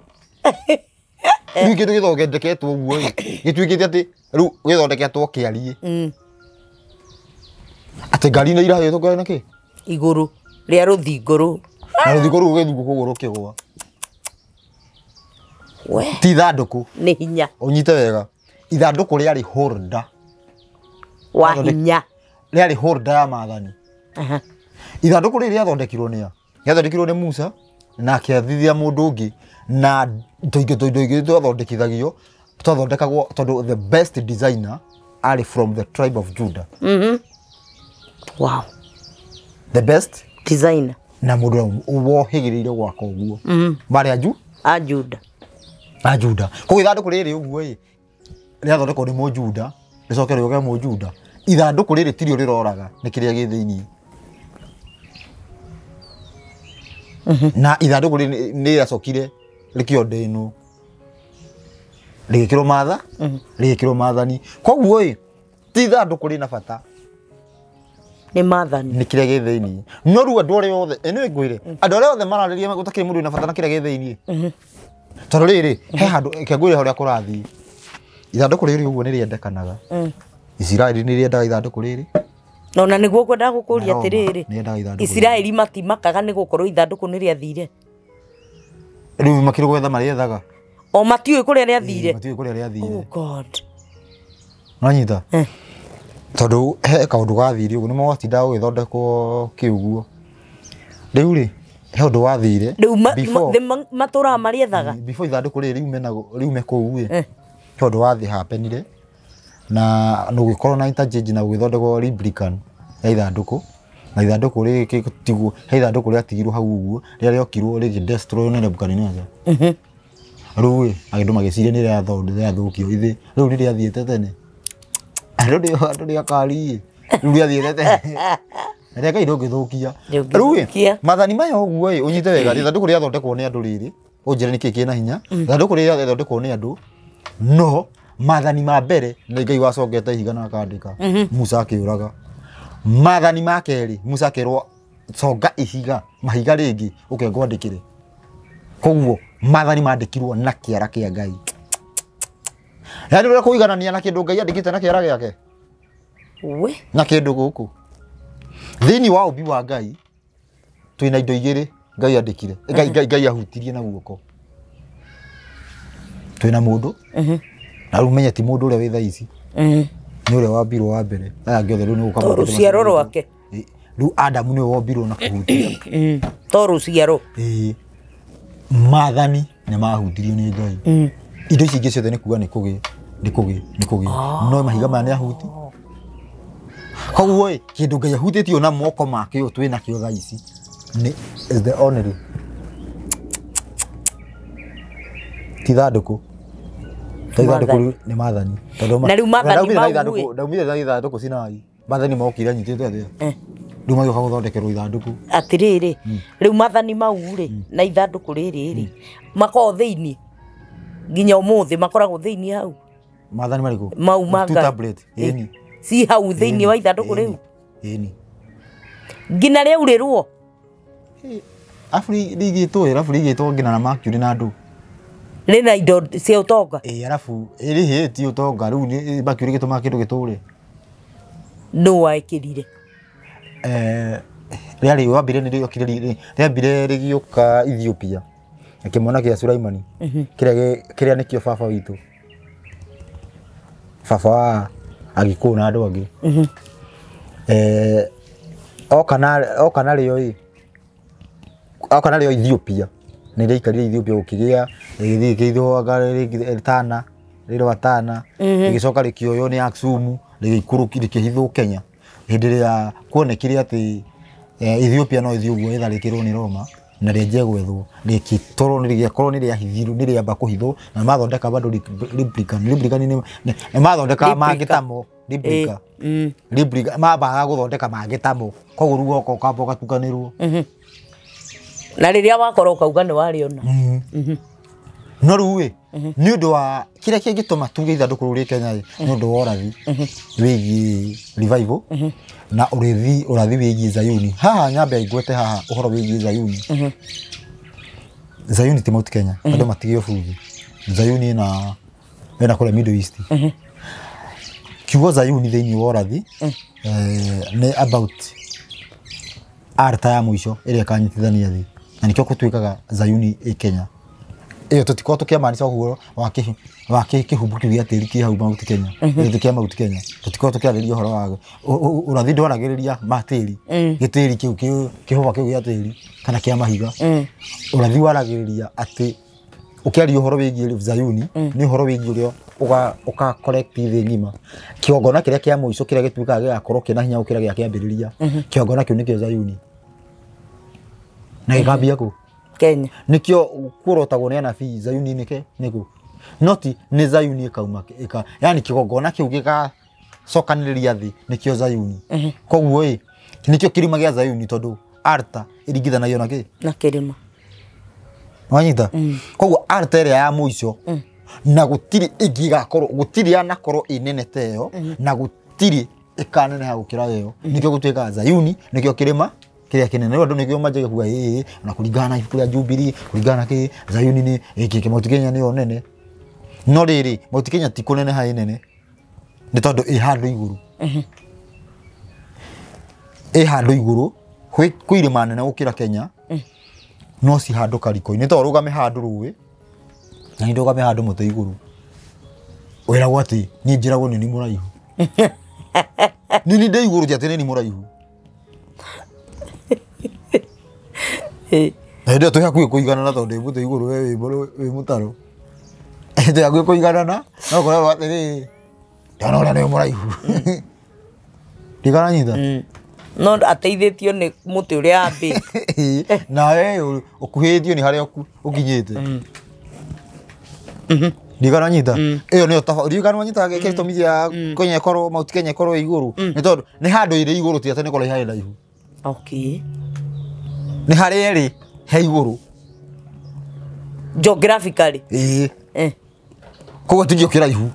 rĩu kĩndũ gĩthondeketwo ũguo gĩtuĩkĩte atĩ rĩu gĩthondeketwo kĩariĩ atĩ ngari nĩ irahĩtũka na kĩ igũrũ rĩa rũthingo rũu na rũthingo rũu gĩthungu kũgũrũ kĩgwa ti ithandũkũ nĩ hinya ũnyite wega ithandũkũ rĩarĩ holder wa hinya rĩarĩ holder ya maathani ithandũkũ rĩrĩ rĩathondekirwo nĩ Musa na akĩathithia mũndũ ũngĩ na indo ingĩ twathondekithagio twathondekagwo tondũ the best designer are from the tribe of Judah wow the best designer na mũndũ wohĩgĩrĩire gwaka ũguo marĩ a Judah koguo ithandũkũ rĩrĩ ũguo rĩathondekwo nĩ Mũjuda rĩcoke rĩoke Mũjuda ithandũkũ rĩrĩ tirio rĩroraga nĩ kĩrĩa gĩ thĩinĩ na ithandũkũ rĩrĩ nĩ rĩacokire rĩkĩondenwo rĩgĩkĩrwo maathani koguo ti ithandũkũ rĩna bata nĩ maathani nĩ kĩrĩa gĩ thĩinĩ no rĩu andũ arĩa othe nĩ ngwĩre andũ arĩa othe mararĩria gũtakĩrĩ mũndũ wĩna bata na kĩrĩa gĩ thĩinĩ tondũ rĩrĩ he handũ kĩangwĩre harĩa kũrathiĩ ithandũkũ rĩrĩ ũguo nĩ rĩendekanaga Israeli nĩ rĩendaga ithandũkũ rĩrĩ no na nĩguo ngwenda gũkũria atĩrĩrĩ nĩendaga ithandũkũ Israeli matimakaga nĩ gũkorwo ithandũkũ nĩ rĩathire rĩu makĩrĩ gwetha marĩethaga o matiũĩ kũrĩa rĩathire matiũĩ kũrĩa rĩathire oh god nanyita tondũ he kaũndũ gathire ũguo nĩ mwatinda gũgĩthondekwo kĩuguo rĩu rĩ he ũndũ wathire rĩu matũraga marĩethaga before ithandũkũ rĩrĩ riume kũu he ũndũ wathi happenire na no gũkorwo na interchange na gũgĩthondekwo replicant ya ithandũkũ na ithandũkũ rĩrĩ tigwo he ithandũkũ rĩatigirwo hau ũguo rĩrĩa rĩokirwo rĩgĩ destroy nĩ Nebukadneza rĩu agĩndũ magĩciria nĩ rĩathũkio ithe rĩu nĩ rĩathiĩte tene andũ nĩ akari rĩu rĩathiĩte tene rĩrĩa Ngai ndũngĩthũkia rĩu mathani maya ũguo ũnyite wega ithandũkũ rĩathondekwo nĩ andũ rĩrĩ ũnjĩre nĩkĩ kĩna hinya ithandũkũ rĩrĩa rĩathondekwo nĩ andũ no mathani ma mbere nĩ Ngai wacongete ihiga na akandĩka Musa akĩũraga mathani ma kerĩ Musa akĩrwo conga ihiga mahiga rĩngĩ ũkengwandĩkĩre koguo mathani mandĩkirwo na kĩara kĩa Ngai yani rĩrĩa kũiganania na kĩndũ Ngai andĩkĩte na kĩara gĩake we na kĩndũ gũkũ thĩinĩ wa ũmbi wa Ngai twĩna indo igĩrĩ Ngai andĩkire Ngai ahutirie na guoko twĩna mũndũ na rĩu menye ti mũndũ ũrĩa wĩ thaa ici nĩ ũrĩa wambirwo wa mbere aya angĩ othe rĩu nĩ gũka rũciaro rwake rĩu Adamu nĩwe wombirwo na kũhutia to rũciaro mathani nĩ mahutirio nĩ Ngai indo ici ingĩ ciothe nĩ kuga nĩ kũgĩ no mahiga maya nĩ ahuti koguo kĩndũ Ngai ahutĩtio na moko make ũyũ twĩna kĩo thaa ici nĩ is the only ti ithandũkũ ithandũkũ nĩ mathani na rĩu mathani ndaumire na ithandũkũ Sinai mathani mokire anyitĩte thĩ rĩu magĩũka gũthondekerwo ithandũkũ atĩrĩrĩ rĩu mathani mau rĩ na ithandũkũ rĩrĩ rĩ makoragwo thĩinĩ nginya ũmũthĩ makoragwo thĩinĩ hau mathani marĩkũ mau manga si hau thĩinĩ wa ithandũkũ rĩu nginya rĩaurĩrwo rĩigĩtwo nginya na Mercury na andũ rĩna indo cia ũtonga arabu rĩhĩtie ũtonga rĩu nĩ Mercury gĩtũmaga kĩndũ gĩtũre nũ waĩkĩrire rĩarĩ wambire nĩ rĩambire rĩgĩũka Ethiopia akĩmona kĩa Sulaimani kĩrĩa nĩkĩo baba witũ baba agĩkũũ na andũ angĩ oka narĩo Ethiopia nĩ rĩaikarire Ethiopia gũkĩgĩa rĩgĩthiĩ kĩithũaga Tana rĩrwa Tana rĩgĩcoka rĩkĩoywo nĩ Aksum rĩkĩhithwo Kenya hĩndĩ ĩrĩa kuonekire atĩ Ethiopia no ĩthiĩ ũguo ĩtharĩkĩrwo nĩ Roma na rĩenje gwethwo rĩgĩkorwo nĩ rĩahithirwo nĩ rĩamba kũhithwo na mathondeka bado replicant nĩ mathondeka mangĩtamo replica mabaga gũthondeka mangĩtamo koguo rĩu oka ũkamba ũgatukanĩrwo na rĩrĩa wakorwo ukauga nĩ warĩona no rĩu nĩ ũndũ wa kĩrĩa kĩngĩtũma tuge ithandũkũ rĩu rĩ Kenya nĩ ũndũ wa ũrathi wĩgiĩ revival na ũrathi wĩgiĩ Zayuni haha nyambe ngwete haha ũhoro wĩgiĩ Zayuni Zayuni ti Mount Kenya andũ matigĩo bũthi Zayuni na kũrĩa Middle East kiugo Zayuni thĩinĩ wa ũrathi nĩ about arta ya mũico ĩrĩa ĩkanyitithania thĩ na nĩkĩo gũtuĩkaga Zayuni ĩ Kenya ĩyo tũtikorwo tũkĩamanisha ũhoro wa kĩhumbũ kĩu gĩa tĩri kĩ hau Mount Kenya gĩthĩ kĩa Mount Kenya tũtikorwo tũkĩarĩria ũhoro wa ũrathi ndwaragĩrĩria matĩri gĩtĩri kĩu kĩhũba kĩu gĩa tĩri kana kĩa mahiga ũrathi waragĩrĩria atĩ ũkĩaria ũhoro wĩgiĩ Zayuni nĩ ũhoro wĩgiĩ ũrĩa ũka collect thĩ ng'ima kĩongona kĩrĩa kĩa mũico kĩrĩa gĩtuĩkaga gĩgakorwo kĩna hinya gũkĩra gĩa kĩambĩrĩria kĩongona kĩu nĩkĩo Zayuni na gĩkambia kũ Kenya nikio kurotagwo nĩ anabii Zayuni nĩkũ noti nĩ Zayuni ĩkauma yani kĩgongona kĩu gĩgacokanĩrĩria thĩ nĩkĩo Zayuni koguo nĩkĩo kĩrima gĩa Zayuni tondũ altar ĩringithanagio na kĩrima wanyita koguo altar ĩrĩa ya mũico na gũtirĩ ĩngĩgakorwo gũtirĩ anakorwo ĩnene ta ĩyo na gũtirĩ ĩkaneneha gũkĩra ĩyo nĩkĩo gũtuĩka Zayuni nĩkĩo kĩrima kĩrĩa kĩnene andũ nĩkĩo manjaga kuga na kũringana na ibuku rĩa Jubilee kũringana na Zayuni nĩ gĩkĩ Mount Kenya nĩyo nene no riri Mount Kenya ti kunene ha inene ni tondu i handu iguru i handu iguru kwi irima nene gukira Kenya no si handu kariko-ini to rugame handu ruwi na ni ndugame handu muti iguru wira gwati ni njiragwo ni muraihu ni ndi iguru jate ni muraihu ndio to yakuye kuigana na tondu muti iguru we mutaro ndio yakuye kuigana na no kora gwati ndona ni muraihu ndikaranyita no ateithĩtio nĩ mũtĩ ũrĩa ambĩ nawe ũkuhĩtio nĩ harĩa ũkinyĩte ndikaranyita ĩyo nĩyo tofauti kana wanyita gĩtũmi gĩa Kenya ĩkorwo Mount Kenya ĩkorwo igũrũ nĩ tondũ nĩ handũ ĩrĩ igũrũ ti atĩ nĩ korwo harĩ ndaihu okay nĩ harĩ ĩrĩ he igũrũ geographically koguo tigio kĩraihu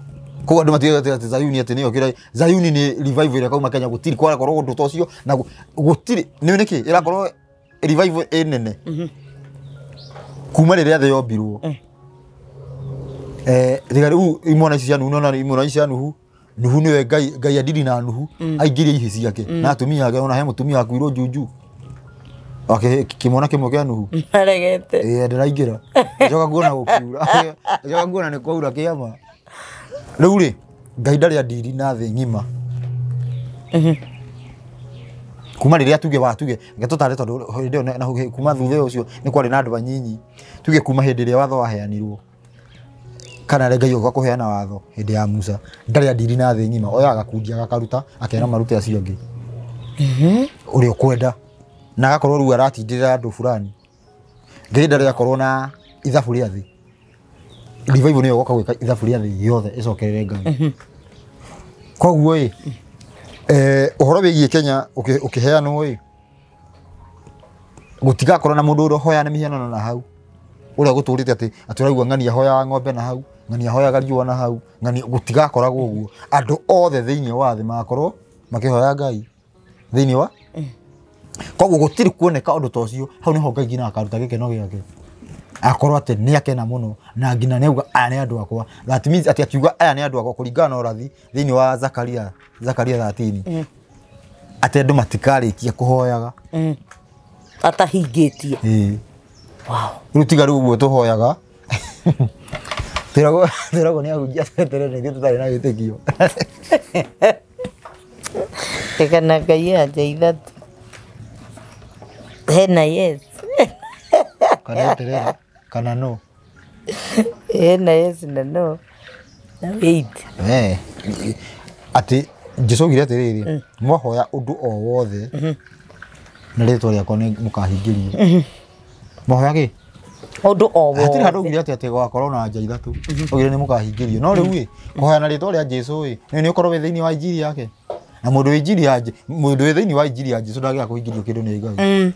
koguo andũ matigĩte atĩ Zayuni atĩ nĩyo kĩraihu Zayuni nĩ revival ĩrĩa kauma Kenya gũtirĩ kwarakorwo ũndũ ta ũcio na gũtirĩ nĩ nĩkĩ ĩrakorwo revival ĩnene kuma rĩrĩa thĩ yombirwo thiga rĩu imwana ici cia Nuhu na imwana ici cia Nuhu nĩwe Ngai andiri na Nuhu aingĩrie ihĩ ciake na atumia ake ona he mũtumia wakuirwo Juju kimwana kimwe kĩa Nuhu aregete ndĩraingĩra njoka nguona gũkiura njoka nguona nĩ kwaura kĩama rĩu rĩ Ngai ndarĩ andiri na thĩ ng'ima kuma rĩrĩa tuge ngetũtare tondũ hĩndĩ ĩyo na kuma thutha ũcio nĩ kwarĩ na andũ anyinyi tuge kuma hĩndĩ ĩrĩa watho waheanirwo kana Ngai oka kũheana watho hĩndĩ ya Musa ndarĩ andiri na thĩ ng'ima oya agakundia agakaruta akera marute acio angĩ ũrĩa ũkwenda na agakorwo rĩu aratindĩrĩra andũ fulani Ngai ndarĩ akorwo na ithabu rĩa thĩ revival nĩyo goka gwĩka ithabu rĩa thĩ yothe ĩcokerere Ngai koguo ũhoro wĩgiĩ Kenya ũkĩheanwo gũtigakorwo na mũndũ ũrohoya nĩ mĩhianano na hau ũrĩa gũtũrĩte atĩ ũraigua ng'ani ahoyaga ng'ombe na hau ng'ani ahoyaga riũa na hau ng'ani gũtigakoragwo ũguo andũ othe thĩinĩ wa thĩ magakorwo makĩhoya Ngai thĩinĩ wa koguo gũtirĩ kuoneka ũndũ ta ũcio hau nĩho Ngai ngina akaruta gĩkeno gĩake akorwo atĩ nĩ akena mũno na ngina nĩauga aya nĩ andũ akwa that means atĩ akiuga aya nĩ andũ akwa kũringana na ũrathi thĩinĩ wa Zakaria 13 atĩ andũ matikarĩkia kũhoyaga atahingĩtie wow rĩu tiga rĩu ũguo tũhoyaga tũragwo nĩ ahunjia tweterere ithuĩ tũtarĩ na wĩtĩkio kana Ngai anja ithatũ hena yes kana eterera kana no hena yes na no na wait atĩ Jesũ oigire atĩrĩrĩ mwahoya ũndũ o wothe na rĩtwa rĩakwa nĩ mũkahingĩrio mwahoya kĩ ũndũ o wothe hatirĩ handũ oigire atĩ gwakorwo na anja ithatũ oigire nĩ mũkahingĩrio no rĩu kũhoya na rĩtwa rĩa Jesũ nĩ ũkorwo wĩ thĩinĩ wa injiri yake na mũndũ wĩ thĩinĩ wa injiri ya Jesũ ndagĩrĩirwo kũhingĩrio kĩndũ nĩ Ngai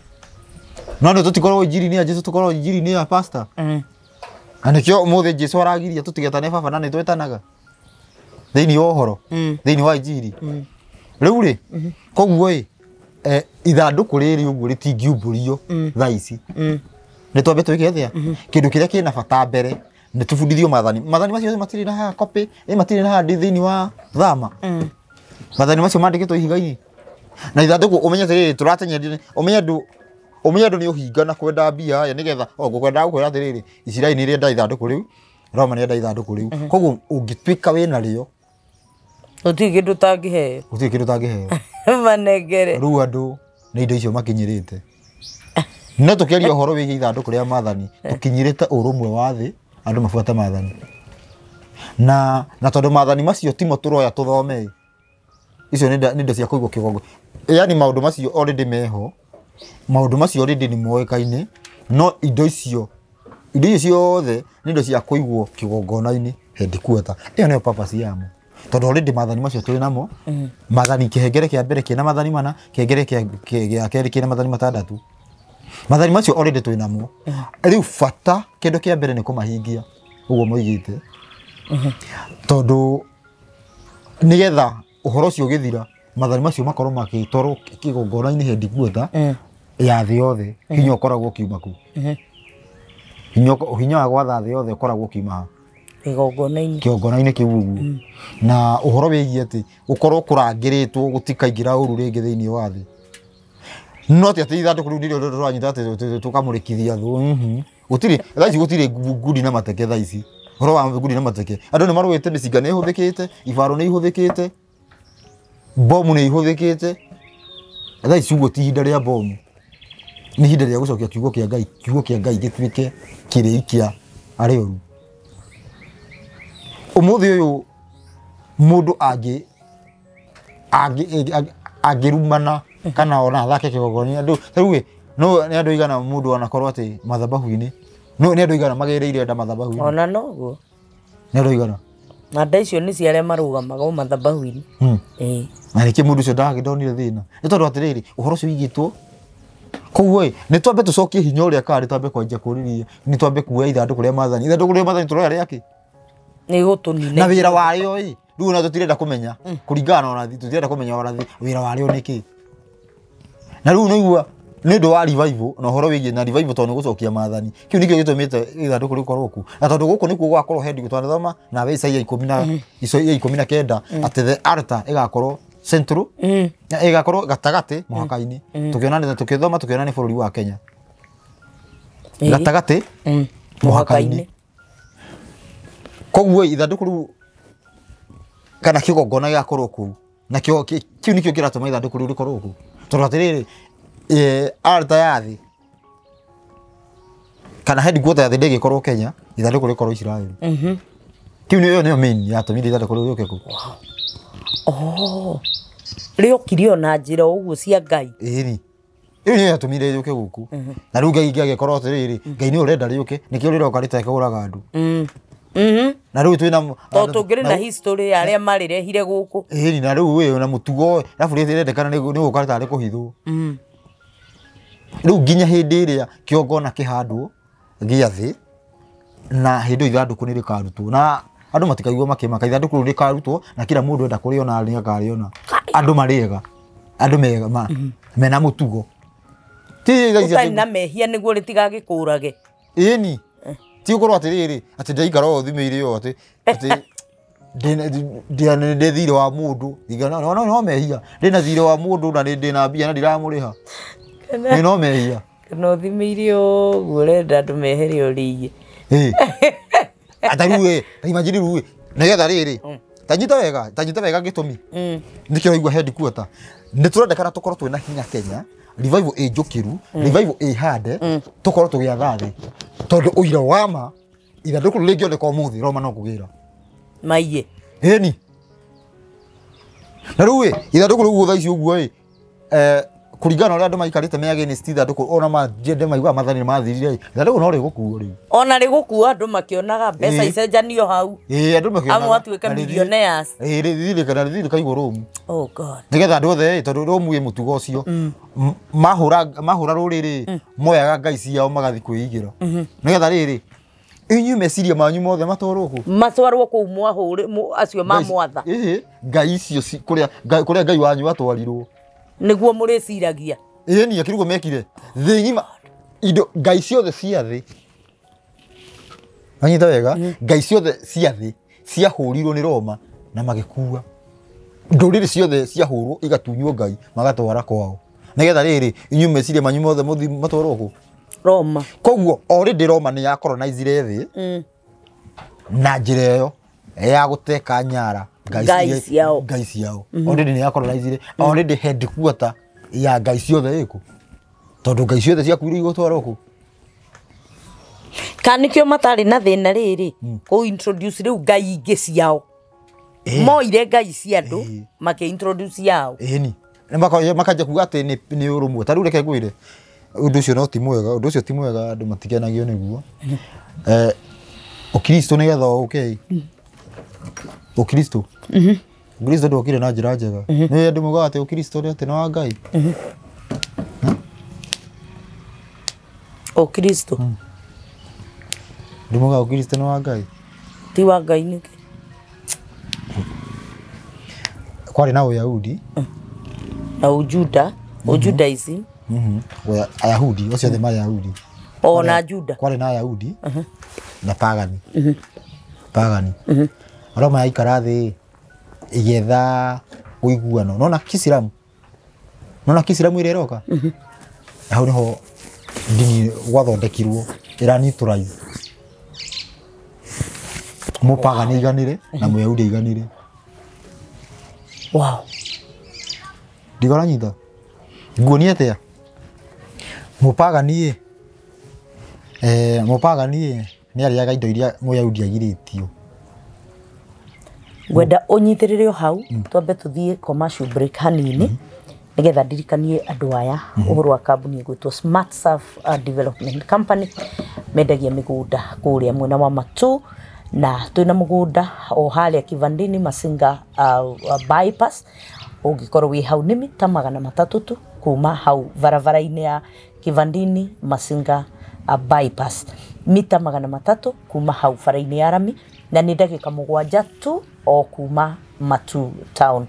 no nĩ tũtikoragwo injiri-inĩ ya Jesũ tũkoragwo injiri-inĩ ya pastor na nĩkĩo ũmũthĩ Jesũ aragiria tũtigetane baba na nĩ twĩtanaga thĩinĩ wa ũhoro thĩinĩ wa injiri rĩu rĩ koguo ithandũkũ rĩrĩ ũguo rĩtingiumbũrio thaa ici nĩ twambe twĩke atĩa kĩndũ kĩrĩa kĩna bata mbere nĩ tũbundithio mathani macio matirĩ na haha copy matirĩ na haha thĩinĩ wa thama mathani macio mandĩkĩtwo ihiga-inĩ na ithandũkũ ũmenye atĩrĩrĩ tũrateng'eria ũmenye andũ nĩ ũhinga na kwenda mbia haya nĩgetha ngũkwenda gũkwĩra atĩrĩrĩ Isiraeli nĩ rĩenda ithandũkũ rĩu Roma nĩ rĩenda ithandũkũ rĩu koguo ũngĩtuĩka wĩna rĩo gũtirĩ kĩndũ ũtangĩheo manengere rĩu andũ nĩ indo icio makinyĩrĩte no tũkĩaria ũhoro wĩgiĩ ithandũkũ rĩa maathani tũkinyĩrĩte ũrũmwe wa thĩ andũ mabuate maathani na tondũ maathani macio timo tũroya tũthome icio nĩ indo cia kũigwo kĩgongo yani maũndũ macio already meho maũndũ macio already nĩ moĩkaine no indo icio ciothe nĩ indo cia kũigwo kĩgongona-inĩ headquarter ĩyo nĩyo purpose yamo tondũ already maathani macio tũrĩ namo maathani kĩhengere kĩa mbere kĩna maathani mana kĩhengere gĩa kerĩ kĩna maathani matandatũ maathani macio already tũrĩ namo rĩu bata kĩndũ kĩa mbere nĩ kũmahingia ũguo moigĩte tondũ nĩgetha ũhoro ũcio ũgĩthira maathani macio makorwo magĩtwarwo kĩgongona-inĩ headquarter ya thĩ yothe hinya ũkoragwo ũkiuma kũ hinya wa gwatha thĩ yothe ũkoragwo ũkiuma kĩgongona-inĩ kĩu ũguo na ũhoro wĩgiĩ atĩ ũkorwo kũrangĩrĩtwo gũtikaingĩra ũru rĩngĩ thĩinĩ wa thĩ no ti atĩ ithandũkũ rĩu nĩrĩo tũranyita atĩ tũkamũrĩkithia thũ gũtirĩ thaa ici gũtirĩ ngundi na mateke thaa ici ũhoro wa ngundi na mateke andũ nĩ marũĩte mĩcinga nĩ ĩhũthĩkĩte ibaro nĩ ihũthĩkĩte bomu nĩ ihũthĩkĩte thaa ici ũguo ti ihinda rĩa bomu nĩ ihinda rĩa gũcokia kiugo kĩa Ngai gĩtuĩke kĩrĩi kĩa arĩa oru ũmũthĩ ũyũ mũndũ angĩrumana kana ona athake kĩgongona andũ rĩu no nĩ andũ igana mũndũ anakorwo atĩ mathabahu-inĩ no nĩ andũ igana magereire nda mathabahu-inĩ ona noguo nĩ andũ igana na nda icio nĩ cia arĩa marũgamaga mathabahu-inĩ na nĩkĩ mũndũ ũcio ndagĩthonire thĩna nĩ tondũ atĩrĩrĩ ũhoro ũcio wigĩtwo koguo nĩ twambe tũcokie hinya ũrĩa karĩ twambe kwanjia kũrĩrĩria nĩ twambe kuoya ithandũkũ rĩa maathani tũroya rĩake nĩ gũtũnine na wĩra warĩo rĩu ona tũtirenda kũmenya kũringana ona tũtirenda kũmenya ona wĩra warĩo nĩkĩ na rĩu nĩigua nĩ ũndũ wa revival na ũhoro wĩgiĩ na revival tondũ nĩ gũcokia maathani kĩu nĩkĩo gĩtũmĩte ithandũkũ rĩkorwo kuo na tondũ gũkũ nĩkuo gwakorwo hendi twathoma na Isaia 19 atĩ the altar ĩgakorwo central ĩgakorwo gatagatĩ mũhaka-inĩ tũkĩthoma tũkĩona nĩ bũrũri wa Kenya gatagatĩ mũhaka-inĩ koguo ithandũkũ rĩu kana kĩgongona gĩgakorwo kũu na kĩu nĩkĩo kĩratũma ithandũkũ rĩu rĩkorwo kũu tondũ atĩrĩrĩ altar ya thĩ kana headquarter ya thĩ ndĩgĩkorwo Kenya ithandũkũ rĩkorwo Israeli kĩu nĩyo main yatũmire ithandũkũ rĩu rĩũke kũu rĩokirio na njĩra ũguo cia Ngai ĩni ĩyo nĩyo yatũmire rĩũke gũkũ na rĩu Ngai angĩkorwo atĩrĩrĩ Ngai nĩ ũrenda rĩũke nĩkĩo rĩroka rĩtekũraga andũ na rĩu twĩna tondũ tũngĩrĩ na history ya arĩa marĩrehire gũkũ ĩni na rĩu wĩ na mũtugo arabu rĩrendekana nĩ gũka rĩtarĩ kũhithwo rĩu nginya hĩndĩ ĩrĩa kĩgongona kĩhandwo gĩa thĩ na hĩndĩ ithandũkũ nĩ rĩkarutwo na andũ matikaigua makĩmaka ithandũkũ rĩu rĩkarutwo na kila mũndũ enda kũrĩona nĩ akarĩona andũ marĩega andũ mega mena mũtugo ũtarĩ na mehia nĩguo rĩtigagĩkũrage ĩni ti ũkorwo atĩrĩrĩ atĩ ndaikara o thimĩire o atĩ ndĩ thirĩ wa mũndũ no mehia ndĩna thirĩ wa mũndũ na ndĩna mbia na ndiramũrĩha no mehia no thimĩire ũguo ũrenda andũ mehere ũrĩiye atarue imagine rue nĩgetha rĩrĩ tanyita wega gĩtũmi nĩkĩo igua headquarter nĩ tũrendekana tũkorwo twĩna hinya Kenya revival ĩnjũkĩru revival ĩhande tũkorwo tũgĩatha thĩ tondũ ũira wa ma ithandũkũ rĩngĩoneka ũmũthĩ Roma no kũgĩra maiye ĩni na rĩu ithandũkũ rĩu thaa ici ũguo kũringana ũrĩa andũ maikarĩte me against ithandũkũ ona majende maigua maathani mathirire ithandũkũ no rĩgũkuo rĩu ona rĩgũkuo andũ makĩonaga mbeca icenjanio hau andũ makĩonaga amwe atuĩka millionaires rĩthirĩ kaigwo Rome oh god nĩgetha andũ othe tondũ Rome ĩ mũtugo ũcio mahũra rũrĩrĩ moyaga ngai ciao magathi kwĩigĩra nĩgetha rĩrĩ inyuĩ meciria manyu mothe matwarwo kũu acio mamwatha ngai icio kũrĩa ngai wanyu atwarirwo nĩguo mũrĩciragia ĩni akĩrugwo mekire thĩ ng'ima indo ngai ciothe cia thĩ anyita wega ngai ciothe cia thĩ ciahũrirwo nĩ Roma na magĩkua ndũrĩrĩ ciothe ciahũrwo igatunywo ngai magatwara kwao nĩgetha rĩrĩ inyuĩ meciria manyu mothe matwarwo kũ Roma koguo already Roma nĩ ya colonize thĩ na njĩra ĩyo ya gũteka nyara ngai ciao already nĩ ya colonize already headquarter ya ngai ciothe ĩkũ tondũ ngai ciothe ciakuire igũtwarwo kũ kana nĩkĩo matarĩ na thĩna rĩrĩ kũ introduce rĩu ngai ingĩ ciao moire ngai cia andũ makĩ-introduce yao ĩni makanja kuga atĩ nĩ ũrũmwe ta rĩu reke ngwĩre ũndũ ũcio no ti mwega ũndũ ũcio ti mwega andũ matikenagio nĩguo ũkristo nĩgetha ũke ũkristo ũkristo ndũkire na njĩra njega nĩ andũ moigaga atĩ ũkristo nĩ atĩ nĩ wa ngai ũkristo ndĩ moigaga ũkristo nĩ wa ngai ti wa ngai nĩkĩ kwarĩ na ũyahudi na ujuda Judaism ayahudi ũcio thĩ mayahudi ona Juda kwarĩ na ayahudi na pagani pagani aroma yaikara thi igetha uiguano nona Kisilamu ire roka hau niho ndini gwathondekirwo ira neutralize mupagani iganire na muyahudi iganire. Wow. Ndigora nyita nguonie atia mupagani ni ariaga indo iria muyahudi agiritio. Gwenda unyitiririo hau twambe tuthie commercial break hanini nigetha ndirikanie andu aya uhoro wa kambuni gwitwo Smart Surf Development Company mendagia migunda kuria mwena wa Matu na twina mugunda o haria Kivandini Masinga bypass ungikorwo wi hau ni mita 300 tu kuma hau varavara-ini ya Kivandini Masinga bypass mita 300 kuma hau bara-ini ya rami na ni ndagika 7 tu o kuma Matu town.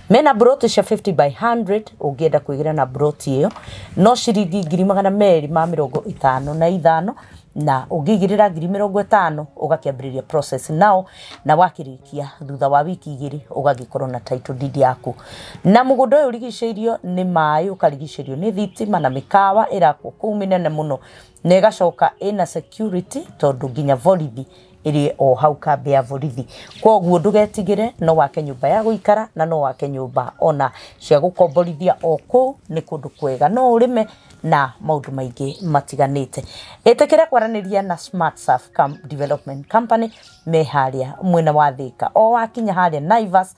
Mena broti cia 50 by 100 ungienda kuigira na broti iyo no ciringi 255 na ungigirira 50 ugakiambiriria process nao na wakirikia thutha wa wiki 2 ugagikorwo na title deed yaku. Na mugunda uyu urigiceirio ni mai ukarigiceirio ni thitima na mikawa irakwo kuu minene muno na igacoka ina security tondu nginya volithi iri o hau kambi ya volithi. Koguo ndugetigire no wake nyumba ya guikara na no wake nyumba ona cia gukomborithia o kuu ni kundu kwega no urime na maundu maingi matiganite. Etekere kwaraniria na Smart Surf Development Company me haria mwena wa Thika o wakinya haria Naivas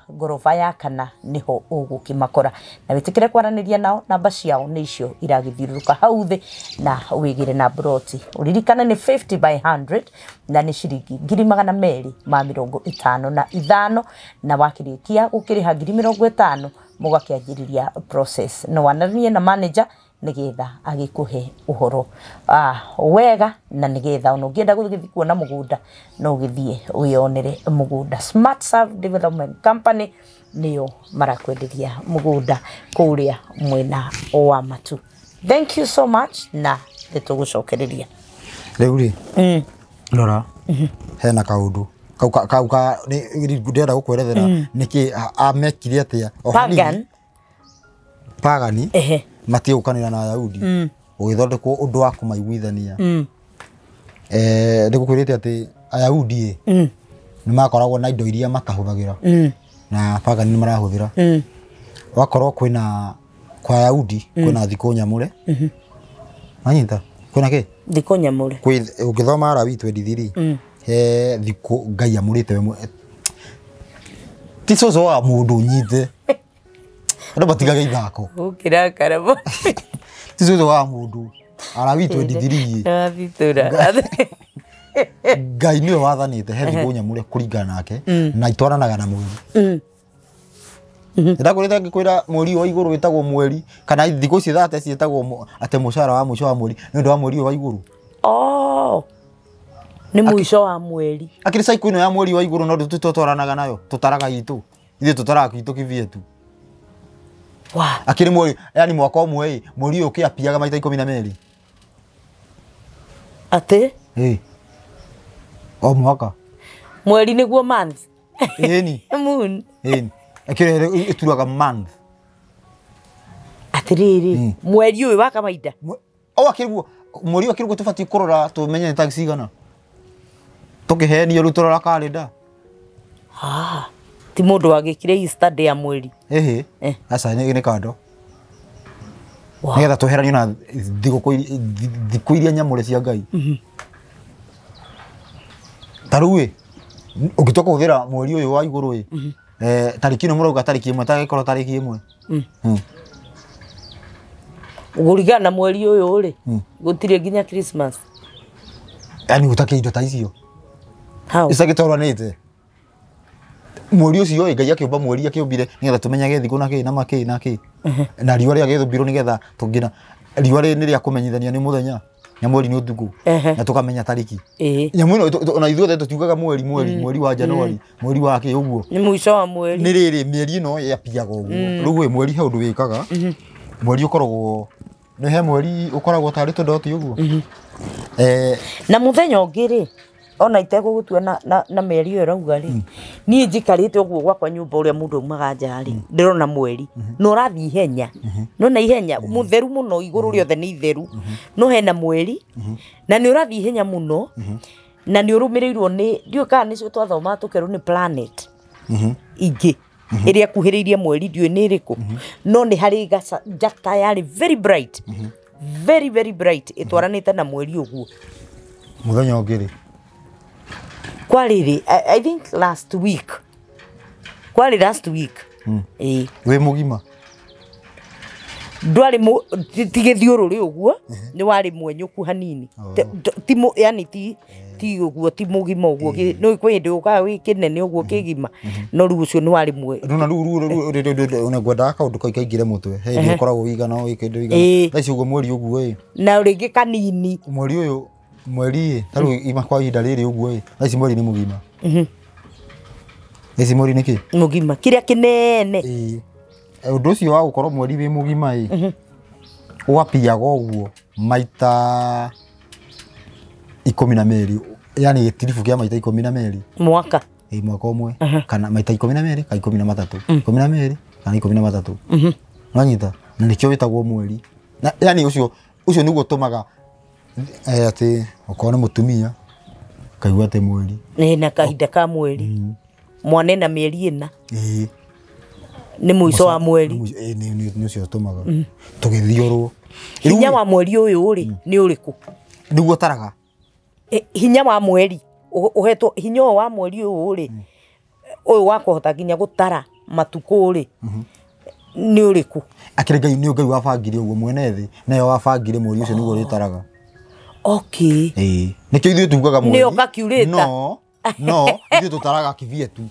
gorofa ya kana niho ugukimakora na witikire kwaraniria nao namba ciao ni icio iragithiruruka hau thi na wigire na broti uririkana ni 50 by 100 na ni ciringi 255 na wakirikia ukiriha 50 mugakianjiriria process no wanaranie na manager nigetha agikuhe uhoro wega na nigetha ono ngienda guthii kuona mugunda no githie uyonere mugunda. Smart Surf Development Company niyo marakwenderia mugunda kuria mwena wa Matu. Thank you so much na nitugucokereria riuri lora hena kaundu kauka ni ndenda gukwerethera niki amekire atia pagani matio kanira na Ayahudi ugithondekwo undu wa kumaiguithania ndigukwirite ati Ayahudi ni makoragwo na indo iria makahuthagira na pagani ni marahuthira wakorwo kwina kwa Ayahudi kwina thiko nyamure anyita kwina ki thiko nyamure ugithoma Arabi 23 he thiko Ngai amurite we tisozo wa mundu nyite ndo batigage ithako ukira karabo tisozo wa mundu Arabi 23 Arabi tura Ngai niwe wathanite he thiko nyamure kuringana nake na itwaranaga na mweri ndakurita ngikwira mweri wa iguru witagwo mweri kana thiko ci thate cietagwo ate mushara wa mwisho wa mweri ni ndo wa mweri wa iguru ni mwisho wa mweri akiri cycle ino ya mweri wa iguru no tutotwaranaga nayo tutaraga itu ithe tutaraga itu kivietu akiri mweri yani mwaka umwe mweri ukiapiaga maita 12 ate o mwaka mweri niguo month ni moon akiri ituraga month atiriri mweri uyu waka maida akiriguo mweri akiriguo tufati kurora tumenye taxi gana tukiheni rutora kalenda ti mundu agikire Easter day ya mweri asa ni kando nigetha tuheranio na thiko iria nyamure cia Ngai taruwe ugitoka kuthira mweri uyu wa iguru tariki no murauga tariki 1 tagikoro tariki 1 ugurigana mweri uyu uri gutire ginya Christmas yani utake indo ta icio isa gitoranite mweri ucio Ngai akiumba mweri akiumbire nigetha tumenyage thiko na ki na riwa ria gethumbirwo nigetha tungina riwa ni ria kumenyithania ni muthenya na mweri ni utuku na tukamenya tariki nyamu ino ona ithuothe tutiugaga mweri wa Januari mweri wa ki uguo ni mwisho wa mweri ni riri mieri ino yapiaga uguo riu mweri he undu wikaga mweri ukoragwo ni he mweri ukoragwo tari tudoti uguo na muthenya ungiri ona itegũgũtua na mĩeri ĩyo ĩrauga rĩ niĩ njikarĩte ũguo gwakwa nyũmba ũrĩa mũndũ aumaga nja rĩ ndĩrona mweri no ũrathiĩ ihenya no na ihenya mũtheru mũno igũrũ rĩothe nĩ itheru no hena mweri na nĩ ũrathiĩ ihenya mũno na nĩ ũrũmĩrĩirwo nĩ ndiũĩ kana nĩcio twathomaga tũkerwo nĩ planet ingĩ ĩrĩa kuhĩrĩirie mweri ndiũĩ nĩ ĩrĩkũ no nĩ harĩ njata yarĩ very bright very very bright ĩtwaranĩte na mweri ũguo muthenya ũngĩ rĩ kwarĩ I think last week kwarĩ last week wĩ mũgima ndwarĩ ti gĩthiũrũrĩ ũguo nĩ warĩ mwenyũku hanini yani ti ũguo ti mũgima ũguo no kwĩ hĩndĩ ũkaga wĩ kĩnene ũguo kĩgima no rĩu ũcio nĩ warĩ rĩu na ngwendaga kaũndũ kau kaingĩre mũtwe hĩndĩ ũkoragwo wĩigana kĩndũ wĩigana thaa ici ũguo mweri ũguo na rĩngĩ kanini mweri ũyũ mweri ta rĩu ima kwa ihinda rĩrĩ ũguo thaa ici mweri nĩ mũgima thaa ici mweri nĩ kĩ mũgima kĩrĩa kĩnene ũndũ ũcio wa gũkorwo mweri wĩ mũgima ũgapiaga ũguo maita 12 yani gĩtiribu kĩa maita 12 mwaka mwaka ũmwe kana maita 12 kana 13 12 kana 13 wanyita na nĩkĩo wĩtagwo mweri na yani ũcio nĩguo ũtũmaga atĩ okorwo nĩ mũtumia kaigua atĩ mweri na kahinda ka mweri mwana na mĩeri 4 nĩ mũico wa mweri nĩ ũcio ũtũmaga tũgĩthiũrwo hinya wa mweri ũyũ rĩ nĩ ũrĩkũ nĩguo taraga hinya wa mweri uhetwo hinya wa mweri ũyũ rĩ ũyũ wa kũhota nginya gũtara matukũ rĩ nĩ ũrĩkũ akĩrĩ Ngai wabangire ũguo mwene thĩ nayo wabangire mweri ũcio nĩguo rĩtaraga okay nĩkĩo ithuĩ tugaga mweri nĩyo calculator no ithuĩ tũtaraga kivietu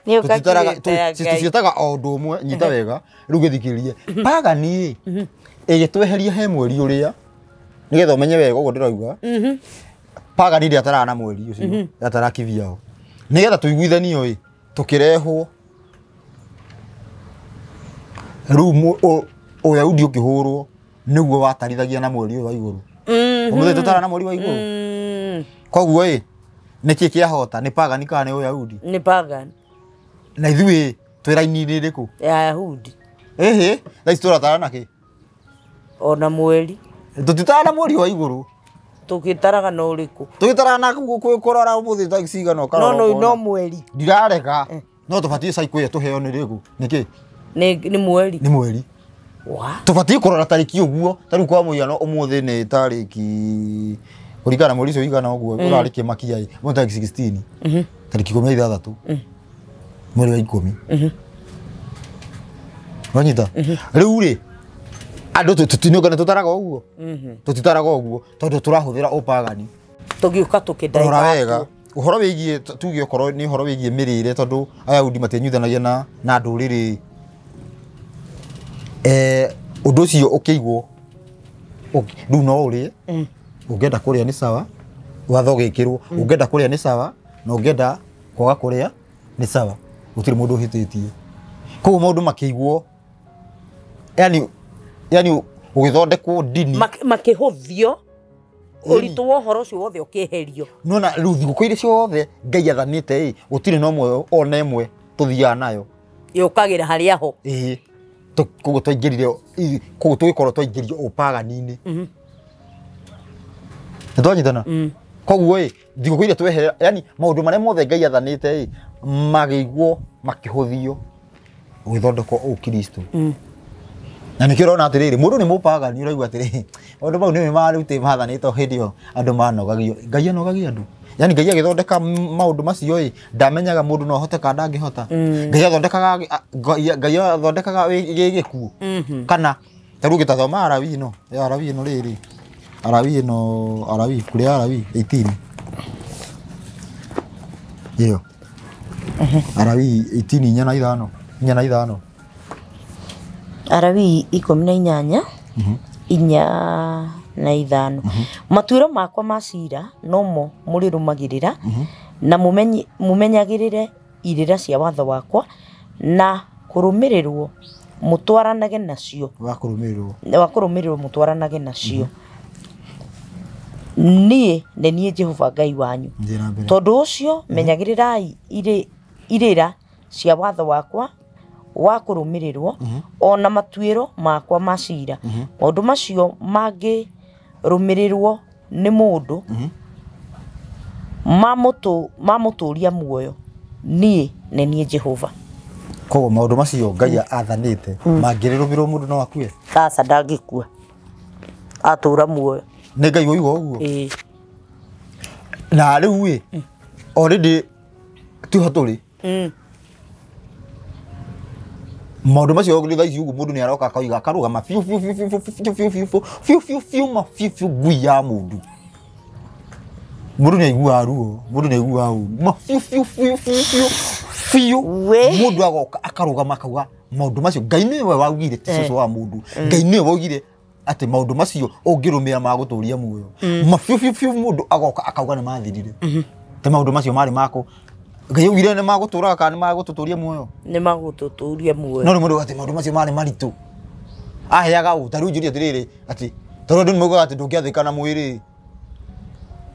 tũtiĩtaga o ũndũ ũmwe nyita wega rĩu gĩthikĩrĩrie pagani ĩgĩtweheria he mweri ũrĩa nĩgetha ũmenye wega ũguo ndĩrauga pagani nĩ ataraga na mweri ũcio atara kiviao nĩgetha tũiguithanio tũkĩrehwo rĩu Ũyahudi ũkĩhũrwo nĩguo watarithagia na mweri ũyũ wa igũrũ ũmũthĩ tũtara na mweri wa igũrũ koguo nĩkĩ kĩahota nĩ pagani kana nĩ Ũyahudi nĩ pagani na ithuĩ twĩ raini-inĩ ĩrĩkũ Ayahudi thaa ici tũratara na kĩ ona mweri tũtitara na mweri wa igũrũ tũgĩtaraga na ũrĩkũ tũgĩtaraga na kũrora ũmũthĩ thaa cigana ũkarora no mweri ndirarega no tũbatiĩ cycle ĩyo tũheo nĩ rĩkũ nĩkĩ nĩ mweri tũbatiĩ kũrora tarĩki ũguo tarĩu kwa mũhiano ũmũthĩ nĩ tarĩki kũringana mweri ũcio igana ũguo ũrarĩ kĩmakia mweri tarĩki 16 tarĩki 16 mweri wa 10 wanyita rĩu rĩ andũ tũtinũngana tũtaraga ũguo tũtitaraga ũguo tondũ tũrahũthĩra ũpagani tũgĩũka tũkĩndaiva rora wega ũhoro wĩgiĩ tuge okorwo nĩ ũhoro wĩgiĩ mĩrĩre tondũ Ayahudi matianyuithanagia na ndũrĩrĩ ũndũ ũcio ũkĩigwo rĩu no ũrĩe ũngĩenda kũrĩa nĩ sawa watho gĩkĩrwo ũngĩenda kũrĩa nĩ sawa na ũngĩenda kwaga kũrĩa nĩ sawa gũtirĩ mũndũ ũhĩtĩtie koguo maũndũ makĩigwo yani ũgĩthondekwo ndini makĩhũthio ũritũ wa ũhoro ũcio wothe ũkĩeherio nona rĩu thigũkũ iria ciothe Ngai athanĩte gũtirĩ na ũmwe ona ĩmwe tũthiaga nayo yũkagĩra harĩa ho koguo tũgĩkorwo twaingĩrio ũpagani-inĩ nĩtwanyitana koguo thigũkũ iria tweherera yani maũndũ marĩa mothe Ngai athanĩte magĩigwo makĩhũthio ũgĩthondekwo ũkristo na nĩkĩo ũrona atĩrĩrĩ mũndũ nĩ mũpagani ũraigua atĩrĩrĩ maũndũ mau nĩwe marutĩ mathanĩtwo hĩndĩ ĩyo andũ manogagio Ngai anogagia andũ yani Ngai agĩthondeka maũndũ macio ndamenyaga mũndũ no ahote kana ndangĩhota Ngai athondekaga gĩgĩkuũ kana tarĩu gĩtathoma Arabi ĩno rĩrĩ Arabi kũrĩa Arabi 18 iyo Arabi 18 inya na ithano Arabi 18 inya na ithano matuĩro makwa ma cira nomo mũrĩrũmagĩrĩra na mũmenyagĩrĩre irĩra cia watho wakwa na kũrũmĩrĩrwo mũtwaranage nacio wa kũrũmĩrĩrwo mũtwaranage nacio niĩ nĩ niĩ Jehova Ngai wanyu tondũ ũcio menyagĩrĩrai irĩra cia watho wakwa wa kũrũmĩrĩrwo ona matuĩro makwa macira maũndũ macio mangĩrũmĩrĩrwo nĩ mũndũ mamũtũria muoyo niĩ nĩ niĩ Jehova. Koguo maũndũ macio Ngai athanĩte mangĩrũmĩrĩrwo mũndũ no akue? Aca ndangĩkua atũra muoyo. Nĩ Ngai woiga ũguo? Na rĩu already tiho tũrĩ maũndũ macio thaa ici ũguo mũndũ nĩ aroka akauga akarũgama biũ ngui ya mũndũ nĩ aiguaga ruo mũndũ nĩ aiguaga biũ mũndũ agoka akarũgama akauga maũndũ macio Ngai nĩwe waugire ti cũcũ wa mũndũ Ngai nĩwe waugire atĩ maũndũ macio ũngĩrũmĩra magũtũria muoyo biũ mũndũ agoka akauga nĩ mathirire te maũndũ macio marĩ mako Ngai augire nĩ magũtũraga kana nĩ magũtũtũria muoyo? Nĩ magũtũtũria muoyo. No nĩ mũndũ atĩ maũndũ macio marĩ maritũ aheaga ũ ta rĩu njũria atĩrĩrĩ atĩ tondũ andũ nĩmaugaga atĩ ndũngĩathĩka na mwĩrĩ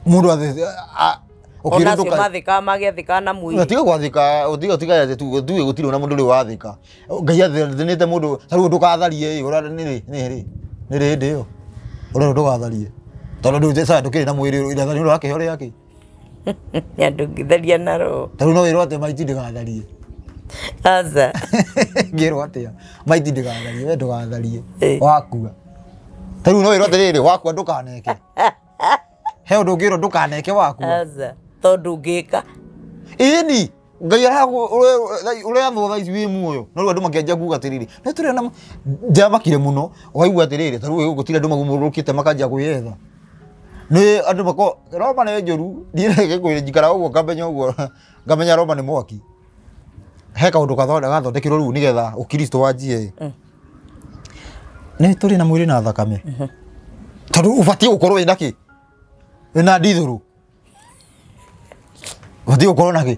mũndũ ona acio mathĩkaga magĩathĩkaga na mwĩrĩ tiga gwathĩka tiga tuge gũtirĩ na mũndũ ũrĩ wathĩka Ngai athĩnĩte mũndũ ta rĩu ndũgatharie nĩ rĩ hĩndĩ ĩyo ũrĩa ndũgatharie tondũ ndũkĩrĩ na mwĩrĩ ithathario ũrakĩhorea kĩ nĩ andũ ngĩtharia na roho ta rĩu no wĩrwo atĩ maiti ndĩgatharie aca ngĩrwo atĩa maiti ndĩgatharie we ndũgatharie wakua ta rĩu no wĩrwo atĩrĩrĩ wakua ndũkaneke he ũndũ ũngĩrwo ndũkaneke wakua aca tondũ ngĩka ĩni Ngai ũrĩa thaa ici wĩ muoyo no rĩu andũ makĩanjia kuuga atĩrĩrĩ nĩ tũrĩ ndiamakire mũno ũkaigua atĩrĩrĩ ta rĩu gũtirĩ andũ magũmũrũkĩte makanjia kwĩyetha nĩ andũ mako Roma nĩ njũru ndiĩ njikara ũguo ngamenya Roma nĩ mwaki he kaũndũ gathondekirwo rĩu nĩgetha ũkristo wanjie nĩ tũrĩ na mwĩrĩ na thakame tondũ ũbatiĩ gũkorwo wĩna kĩ wĩna ndithũrũ ũbatiĩ gũkorwo na kĩ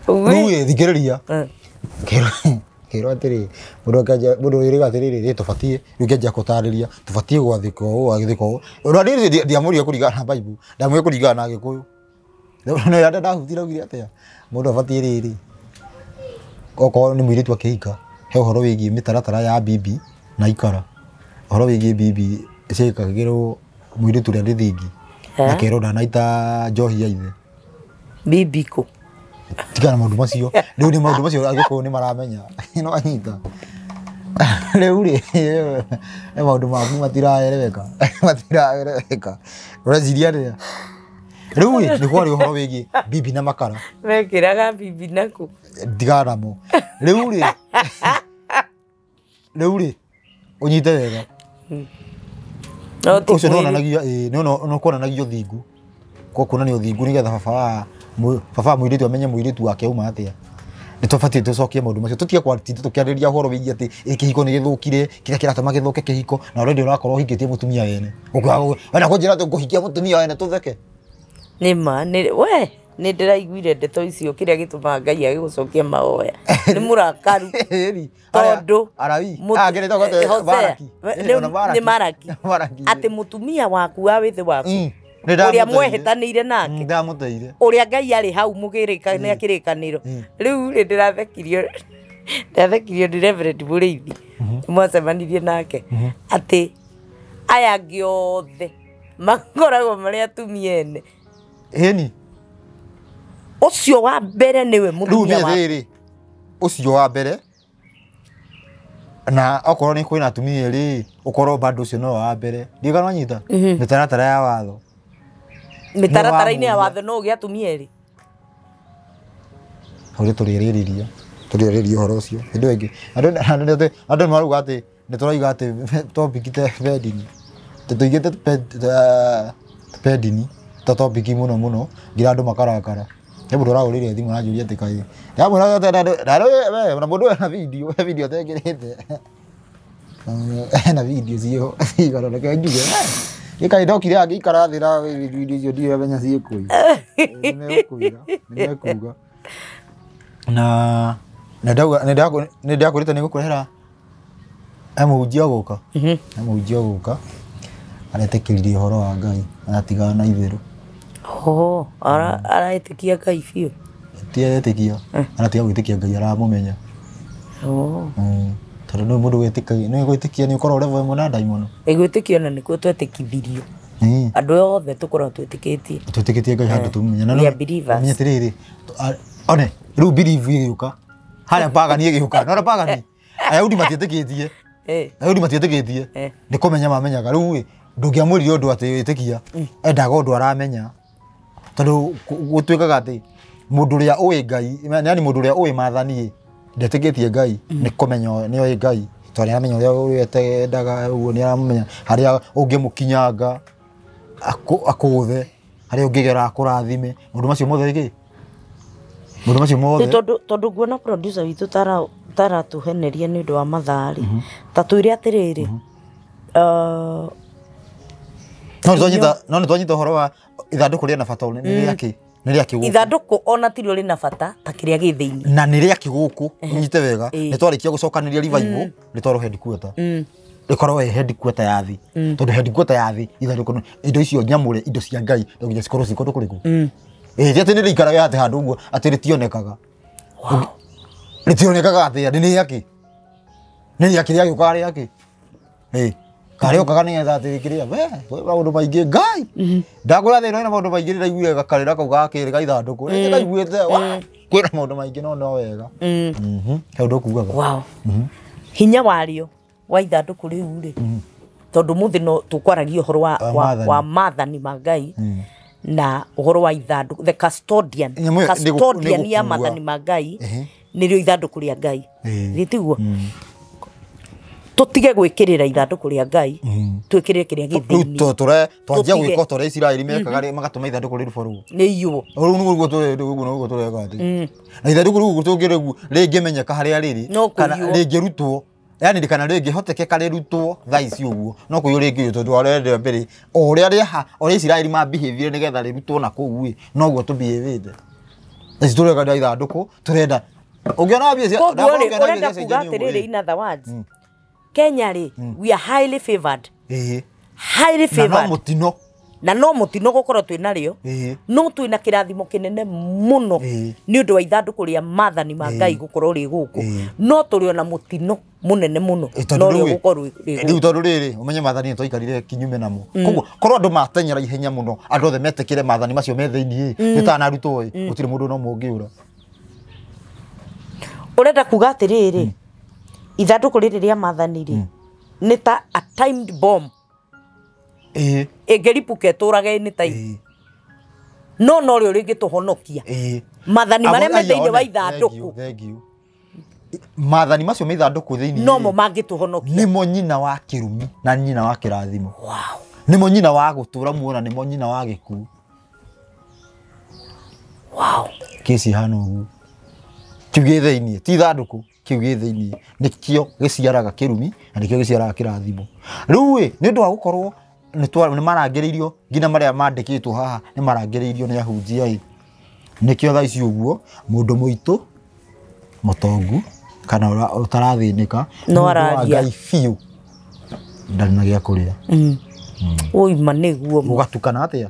rĩu thikĩrĩria kĩrwo atĩrĩ mũndũ wĩrĩga atĩrĩrĩ tũbatiĩ rĩu kĩanjia gũtarĩria tũbatiĩ gwathĩka ũũ agĩthĩka ũũ rĩu ndiamũrire kũringana na Bible ndamũrire kũringana na Gĩkũyũ no ndahutire augire atĩa mũndũ abatiĩ rĩrĩ okorwo nĩ mũirĩtu akĩhika he ũhoro wĩgiĩ mĩtaratara ya bibi na ikara ũhoro wĩgiĩ bibi ciĩkagĩrwo mũirĩtu ũrĩa ndĩ thingi akerwo ndanaita njohi ya ithe bibi kũ tigana maũndũ macio rĩu nĩ maũndũ macio Agĩkũyũ nĩ maramenya no anyita rĩu nĩ maũndũ maku matiraereweka ũreciria atĩa rĩu nĩ kwarĩ ũhoro wĩgiĩ bibi na makara mekĩraga bibi nakũ ndigana namo rĩu ũnyite wega ũcio nĩ kuonanagia ũthingu kuonania ũthingu nĩgetha baba mũirĩtu amenye mũirĩtu wake uma atĩa nĩ tũbatiĩ tũcokie maũndũ macio tũtige tũkĩarĩria ũhoro wĩgiĩ atĩ kĩhiko nĩ gĩthũkire kĩrĩa kĩratũma gĩthũke kĩhiko na already ũrakorwo ũhikĩtie mũtumia wene wena kũnjĩra atĩ ngũhikia mũtumia wene tũtheke nĩma we nĩ ndĩraiguire ndeto icio kĩrĩa gĩtũmaga Ngai agĩgũcokia mahoya nĩ mũrakaru tondũ nĩ Maraki atĩ mũtumia waku wa wĩthĩ waku ũrĩa mwehĩtanĩire nake ũrĩa Ngai arĩ hau mũgĩrĩkanĩra kĩrĩkanĩro rĩu nĩ ndĩrathekirio nĩ Reverend Mũrĩithi mwacemanirie nake atĩ aya angĩ othe makoragwo marĩ atumia ene ĩni ũcio wa mbere nĩwe mũtumia wa ũcio wa mbere na okorwo nĩ kwĩna atumia erĩ ũkorwo bado ũcio no wa mbere ndigana wanyita mĩtaratara ya watho mĩtaratara-inĩ ya watho no ũgĩe atumia erĩ ũrĩa tũrĩrĩria ũhoro ũcio hĩndĩ ĩngĩ andũ nĩmarauga atĩ nĩtũrauga atĩ topic te pendini tũigĩte pendini ta topic mũno ngira andũ makarakara he mũndũ ũragũrĩire thimũ ananjũria atĩ kaĩ ndamwĩra na mũndũ ena video atekĩrĩte ena video ciĩho cigana reke njuge gĩkaĩ ndokire angĩikara thĩ na video icio ndiramenya ciĩkũi nĩmekuga na nĩndakũrĩte nĩgũkũrehera mũhunjia gũka aretekiririe horo wa Ngai atigaga na itherũ araĩtĩkia Ngai biũ ti aretĩkia aratiga gwĩtĩkia Ngai aramũmenya tondũ nĩ mũndũ gwĩtĩkagia nĩ gwĩtĩkia nĩ ũkorwo level ĩmwe na ndaimono gwĩtĩkia na nĩkuo twetĩkithirio andũ othe tũkorwo twĩtĩkĩtie Ngai handũ tũmenya na menya tirĩrĩ one rĩu believe ĩgĩũka harĩa pagani ĩgĩũka no pagani Ayahudi matiĩtĩkĩtie Ayahudi matiĩtĩkĩtie nĩ kũmenya mamenyaga rĩu ndũngĩamwĩrire ũndũ atĩ wĩtĩkia endaga ũndũ aramenya tondũ gũtuĩkaga atĩ mũndũ ũrĩa ũĩ Ngai yani mũndũ ũrĩa ũĩ maathani ndetĩkĩtie Ngai nĩ kũmenya nĩ oĩ Ngai tondũ nĩ aramenya ũrĩa endaga ũguo nĩ aramenya harĩa ũngĩmũkinyanga akũthe harĩa ũngĩgera akũrathime mũndũ macio mothe tondũ nguona producer witũ taratũheneria nĩ ũndũ wa mathaa-rĩ ta twĩre atĩrĩrĩ no nĩ twanyita ũhoro wa ithandũkũ rĩna bata nĩ rĩakĩ ithandũkũ ona tirio rĩna bata ta kĩrĩa gĩ thĩinĩ na nĩ rĩakĩ gũkũ nyite wega nĩ twarĩkia gũcokanĩria revival nĩ twarwo headquarter ĩkorwo headquarter ya thĩ tondũ headquarter ya thĩ ithandũkũ indo icio nyamũre indo cia Ngai no nginya cikorwo ciĩ kũndũ kũrĩkũ atĩ nĩ rĩikaraga atĩ handũ ũguo atĩ rĩtionekaga rĩtionekaga atĩ nĩ rĩakĩ rĩagĩũkaga rĩakĩ karĩũkaga nĩgetha atĩ rĩkĩrĩa maũndũ maingĩ Ngai ndakwĩra thĩ ĩno ĩna maũndũ maingĩ rĩraiguaga karĩra kau gakĩrĩ ga ithandũkũ rĩkaiguĩte kwĩna maũndũ maingĩ no wega he ũndũ ũkugaga hinya warĩo wa ithandũkũ rĩu-rĩ tondũ mũthĩ no tũkwaragia ũhoro wa maathani ma Ngai na ũhoro wa ithandũkũ the custodian ya maathani ma Ngai nĩrĩo ithandũkũ rĩa Ngai rĩtiguo tũtige gwĩkĩrĩra ithandũkũ rĩa Ngai twĩkĩrĩre kĩrĩa gĩthĩinĩ twanjia gwĩka ũrĩa Isiraeli mekaga magatũma ithandũkũ rĩrĩ nĩ iyuo rĩu nĩguo tũreka atĩ na ithandũkũ rĩu tũngĩrĩgu rĩngĩmenyeka harĩa rĩrĩ kana rĩngĩrutwo yani kana rĩngĩhotekeka rĩrutwo thaa ici ũguo no kũiywo rĩngĩ tondũ arenda mbere ũrĩa Isiraeli mabehave nĩgetha rĩrutwo na kũu noguo tũbehave ici tũreka ithandũkũ tũrenda ũngĩona mbia cia ũrenda kuga atĩrĩrĩ in other words Kenya we are highly favored highly favored na no mũtino gũkorwo twĩnarĩo no twĩna kĩrathimo kĩnene mũno nĩ ũndũ wa ithandũkũ rĩa maathani ma Ngai gũkorwo rĩ gũkũ no tũrĩ ona mũtino mũnene mũno no rĩo gũkorwo rĩu tondũ rĩrĩ ũmenye maathani twaikarire kinyume namo koguo korwo andũ mateng'era ihenya mũno andũ othe metĩkĩre maathani macio me thĩinĩ nĩtanarutwo gũtirĩ mũndũ no mũngĩũra ũrenda kuga atĩrĩrĩ ithandũkũ rĩrĩ rĩa maathani-rĩ nĩ ta a timed bomb ĩngĩripũka ĩtũrage nĩ ta no rĩo rĩngĩtũhonokia maathani marĩa me thĩinĩ wa ithandũkũ maathani macio me ithandũkũ thĩinĩ no mo mangĩtũhonokia nĩmo nyina wa kĩrumi na nyina wa kĩrathimo nĩmo nyina wa gũtũra muona nĩmo nyina wa gĩkuũ kĩci hana ũguo kĩu gĩ thĩinĩ ti ithandũkũ kĩu gĩ thĩinĩ nĩkĩo gĩciaraga kĩrumi na nĩkĩo gĩciaraga kĩrathimo rĩu nĩ ũndũ wa gũkorwo nĩ marangĩrĩirio nginya marĩa mandĩkĩtwo haha nĩ marangĩrĩirio nĩ ahunjia nĩkĩo thaa ici ũguo mũndũ mũitũ mũtongu kana ũtarathĩnĩka no araria Ngai biũ ndarĩ na gĩa kũrĩa ũima nĩguo ũgatukana atĩa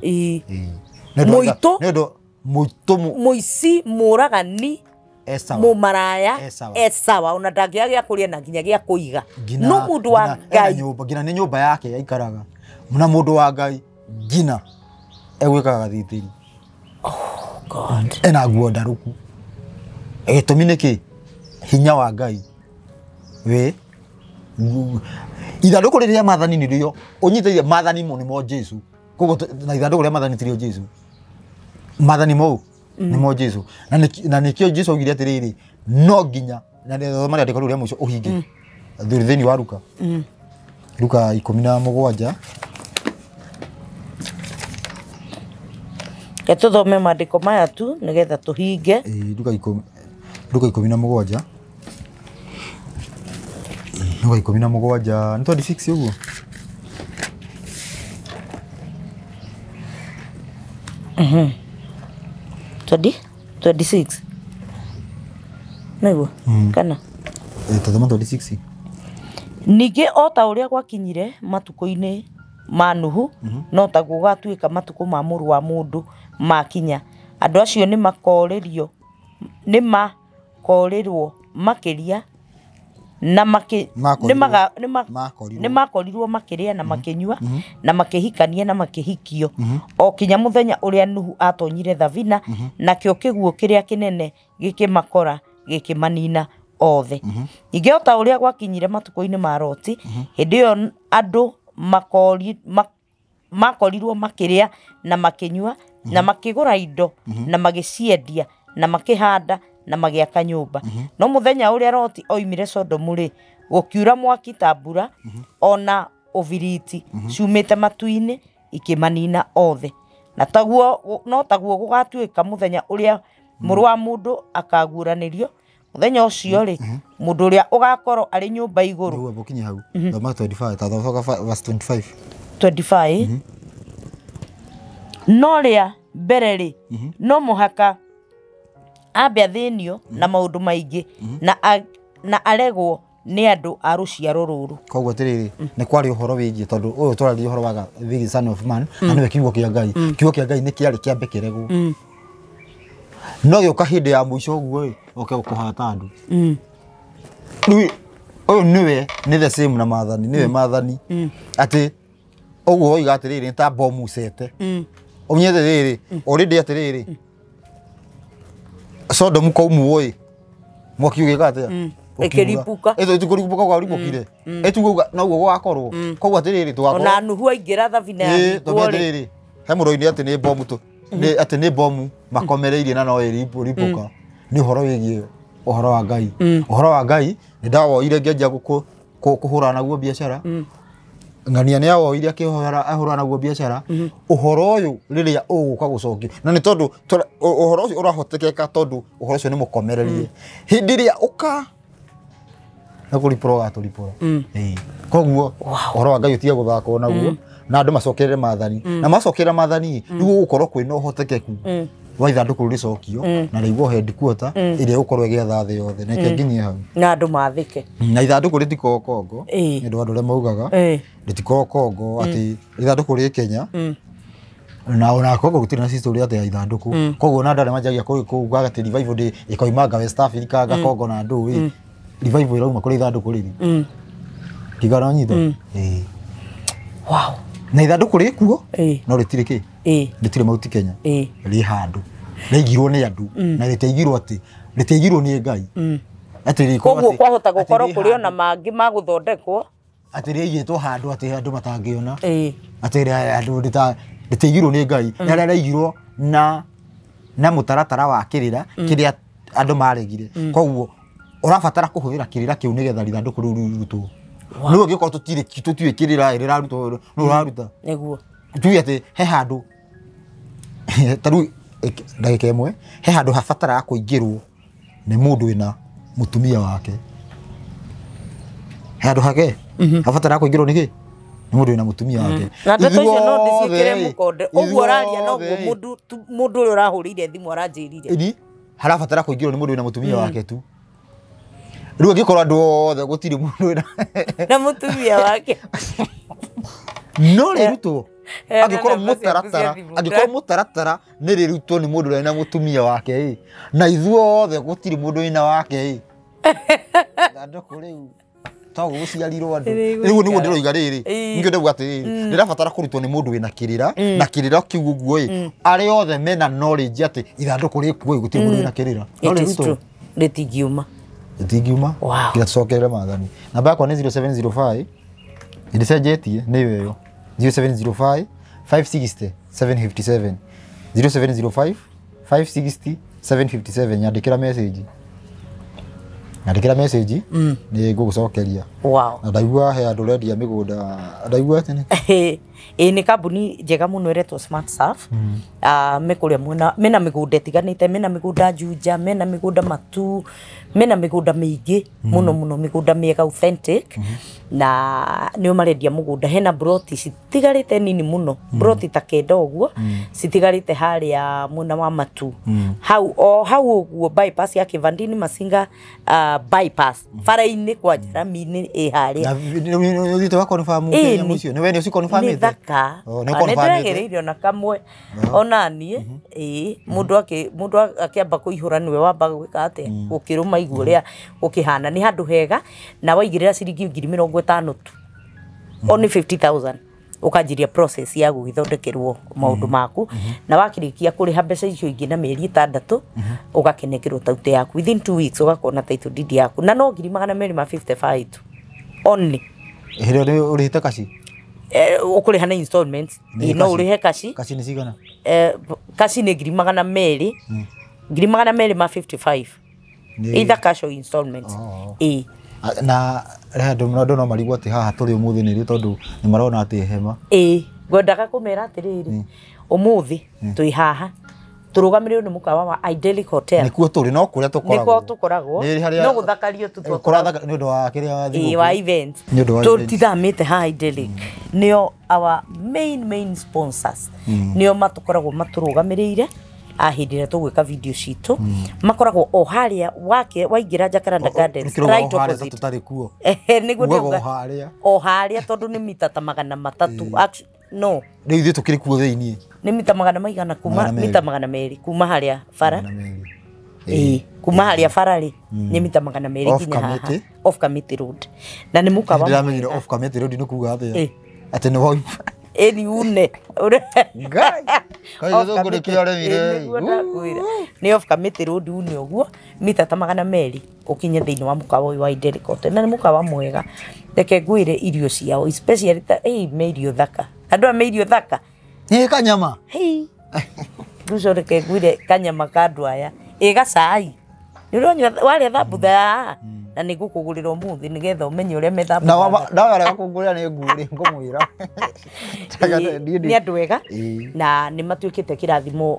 mũitũ nĩ ũndũ mũitũ mũici mũragani mũmaraya esawa ona ndangĩaga gĩa kũrĩa na nginya gĩa kũiga no mũndũ wa Ngai nginya nĩ nyũmba yake yaikaraga na mũndũ wa Ngai ngina egwĩkaga gathitĩri ena nguo ndarũku gĩtũmi nĩkĩ hinya wa Ngai ithandũkũ rĩrĩa maathani nĩrĩo ũnyitĩire maathani nĩmo Jesu koguo na ithandũkũ rĩa maathani tirĩo Jesu maathani mau nĩmo Jesu na nĩkĩo Jesu augire atĩrĩrĩ no nginya na marĩa ndĩkorwo rĩa mũico ũhinge thĩinĩ wa Luka Luka 17 tũthome maandĩko maya tu nĩgetha tũhinge Luka 17 Luka 17 nĩ 26 ũguo 26 nĩguo kana tũthoma 26 ningĩ o ta ũrĩa gwakinyire matukũ-inĩ manuhu no taguo gatuĩka matuko ma mũru wa mũndũ makinya andũ acio nĩ makorirwo makĩria na nĩ makorirwo makĩrĩa na makĩnyua na makĩhikania na makĩhikio o kinya mũthenya ũrĩa Nuhu atonyire thabina nakĩo kĩguũ kĩrĩa kĩnene gĩkĩmakora gĩkĩmanina othe. Ningĩ o ta ũrĩa gwakinyire matukũ-inĩ ma Loti, hĩndĩ ĩyo andũ makorirwo makĩrĩa na makĩnyua na makĩgũra indo na magĩciendia na makĩhanda na magĩaka nyũmba. No mũthenya ũrĩa Loti oimire Sodomu rĩ, gũkiura mwaki ta mbura ona ũbiriti ciumĩte matu-inĩ ikĩmanina othe. Na no taguo gũgatuĩka mũthenya ũrĩa mũrũ wa mũndũ akaguũranĩrio. Mũthenya ũcio rĩ, mũndũ ũrĩa ũgakorwo arĩ nyũmba igũrũ. Nĩguo mũkinye hau. Thoma 25, ta thoma verse 25. 25. No rĩa mbere rĩ, no mũhaka ambe athĩnio na maũndũ maingĩ na aregwo nĩ andũ a rũciaro rũrũ. Koguo atĩrĩrĩ, nĩ kwarĩ ũhoro wĩgiĩ tondũ ũyũ tũraria ũhoro wa the Son of Man, na nĩwe kiugo kĩa Ngai. Kiugo kĩa Ngai nĩ kĩarĩ kĩambe kĩregwo. No gĩoka hĩndĩ ya mũico ũguo rĩ, oke gũkũhata andũ. Rĩu ũyũ nĩwe nĩ the same na maathani, nĩwe maathani. Atĩ ũguo oiga atĩrĩrĩ nĩ ta bomu cete. Ũmenyete rĩrĩ, already atĩrĩrĩ, Sodomu kaumu oi mwaki ũgĩka atĩa ĩkĩripũka ĩtukũripũka kwa ripũkire ĩtuguo noguo gũgakorwo koguo atĩrĩrĩ twakorwo ona Nuhu aingĩra thabina ya atĩrĩrĩ he mũroini atĩ nĩ bomu atĩ nĩ bomu makomereirie na no ĩripũka nĩ ũhoro wĩgiĩ ũhoro wa Ngai ũhoro wa Ngai nĩ ndawoire ngĩanjia kũhũra naguo biacara ngania nĩ awoire akĩhũra naguo biacara ũhoro ũyũ rĩrĩa ũgũka gũcokio na nĩ tondũ ũhoro ũcio ũrahotekeka tondũ ũhoro ũcio nĩ mũkomererie hĩndĩ ĩrĩa ũka na kũripũra ũgatũripũra koguo ũhoro wa Ngai ũtige gũthakwo naguo na andũ macokerere maathani na macokerera maathani nĩguo gũkorwo kwĩna ũhotekeku wa ithandũkũ rĩcokio na rĩiguo headquarter ĩrĩa ũkorwo ĩgĩetha thĩ yothe na ĩkĩnginyie hau na andũ mathike na ithandũkũ rĩtikorwo Kongo nĩ andũ arĩa maugaga rĩtikorwo Kongo atĩ ithandũkũ rĩ Kenya na ona Kongo gũtirĩ na history atĩ ya ithandũkũ koguo na andũ arĩa manjagia kuuga atĩ revival ĩkoimanga West Africa ga Kongo na andũ revival ĩrauma kũrĩ ithandũkũ rĩrĩ tigana nyitho wow na ithandũkũ rĩkuo no rĩtirĩ kĩ rĩtirĩ mauti Kenya rĩ handũ rĩigirwo nĩ andũ na rĩteigirwo atĩ rĩteigirwo nĩ Ngai atĩ koguo kwahota gũkorwo kũrĩ ona mangĩ ma gũthondekwo atĩ rĩigĩtwo handũ atĩ andũ matangĩona atĩ andũ rĩteigirwo nĩ Ngai na rĩrĩa rĩigirwo na mũtaratara wa kĩrĩra kĩrĩa andũ maregire koguo ũrabatara kũhũthĩra kĩrĩra kĩu nĩgetha ithandũkũ rĩu rĩrutwo nĩguo gĩkorwo tũtiũĩ kĩrĩra rĩrarutwo nĩ ũraruta nĩguo tuge atĩ he handũ tarĩu ndagĩka ĩmwe he handũ habataraga kũingĩrwo nĩ mũndũ wĩna mũtumia wake he handũ hake habataraga kũingĩrwo nĩ kĩ nĩ mũndũ wĩna mũtumia wake na ndeto icio no ndĩciĩkĩre mũkonde ũguo ũraria noguo mũndũ ũrĩa ũrahũrĩire thimũ aranjĩrire harabatara kũingĩrwo nĩ mũndũ wĩna mũtumia wake tu rĩu angĩkorwo andũ othe gũtirĩ mũndũ wĩna na mũtumia wake no rĩrutwo angĩkorwo mũtaratara nĩ rĩrutwo nĩ mũndũ wĩna mũtumia wake na ithuothe gũtirĩ mũndũ wĩna wake ithandũkũ rĩu to gũciarirwo andũ rĩu nĩguo ndĩroiga rĩrĩ nĩkĩo ndauga atĩrĩrĩ rĩrabatara kũrutwo nĩ mũndũ wĩna kĩrĩra na kĩrĩra kiugu ũguo arĩa othe mena knowledge atĩ ithandũkũ rĩkuo gũtirĩ mũndũ wĩna kĩrĩra no rĩrutwo rĩtingiuma rĩtingiuma kĩrĩa tũcokerere maathani namba yakwa nĩ 0705 ĩcenjetie nĩyo ĩyo 0705 560 757 0705 560 757 nyandĩkĩra message nĩ ngũgũcokeria na ndaigua he andũ ũrendia mĩgũnda ndaigua atĩ nĩ kambuni njega mũno ĩretwo Smart Surf me kũrĩa mena mĩgũnda ĩtiganĩte mena mĩgũnda Juja mena mĩgũnda Matu mena mĩgũnda mĩingĩ mũno mĩgũnda mĩega authentic na nĩo marendia mũgũnda hena broti citigarĩte nini mũno broti ta kenda ũguo citigarĩte harĩa mwena wa Matu hau ũguo bypass ya Kivandini Masinga bypass bara-inĩ kwa Jeremy harĩa nĩ ũthiĩte wa confirm nyamũ icio nĩ we nĩ ũci confirm nĩ thaka nĩ ndĩragereire ona kamwe ona niĩ mũndũ akĩamba kũihũra nĩwe wamba gwĩka atĩa gũkĩrũma igua ũrĩa gũkĩhana nĩ handũ hega na waigĩrĩra ciringi 50,000 tu only 50,000 ukanjiria process ya gũgĩthondekerwo maũndũ maku na wakĩrĩkia kũrĩha mbeca icio ingĩ na mĩeri 6 ũgakenekerwo taute yaku within 2 weeks ũgakona title deed yaku na no 255 tu only hĩndĩ ĩyo ũrĩhĩte kaci ũkũrĩha na installments no ũrĩhe kaci nĩ cigana kaci nĩ 255 either cash or installments na andũ no marigwo atĩ haha tũrĩ ũmũthĩ nĩ rĩ tondũ nĩ marona atĩ hema ngwendaga kũmera atĩrĩrĩ ũmũthĩ twĩ haha tũrũgamĩrĩirwo nĩ mũkawa wa Idyllic Hotel nĩkuo tũrĩ no kũrĩa tũkoragwo no gũthakario nĩ ũndũ wa kĩrĩa wa event tũtithamĩte haha Idyllic nĩo our main sponsors nĩo matũkoragwo matũrũgamĩrĩire hĩndĩ ĩrĩa tũgwĩka video citũ makoragwo o harĩa waingĩra Jacaranda Gardens right opposite nĩguo ndĩuga o harĩa tondũ nĩ mita ta 300 no rĩu ithuĩ tũkĩrĩ kuo thĩinĩ nĩ mita 100 kuma mita 200 kuma harĩa bara kuma harĩa bara rĩ nĩ mita 200 nginya haha off Kamiti Road na nĩ mũkawa ndĩramenyire off Kamiti Road nĩ kuuga atĩa atĩ nĩ woi une ngai kaĩ thũngũrĩ kĩaremire nĩ off Kamiti Road une ũguo mita ta 200 ũkinye thĩinĩ wa mũkawa ũyũ wa Idyllic Hotel na nĩ mũkawa mwega reke ngwĩre irio ciao especially ta me irio thaka andũ a me irio thaka nĩ kanyama nguco reke ngwĩre kanyama ka andũ aya gacai nĩ ũronyua warĩa thambutha na nĩ ngũkũgũrĩra ũmũthĩ nĩgetha ũmenye ũrĩa methambutha ndawarega kũngũrĩra nĩ ngũrĩ ngũmwĩra nĩ andũ ega na nĩ matuĩkĩte kĩrathimo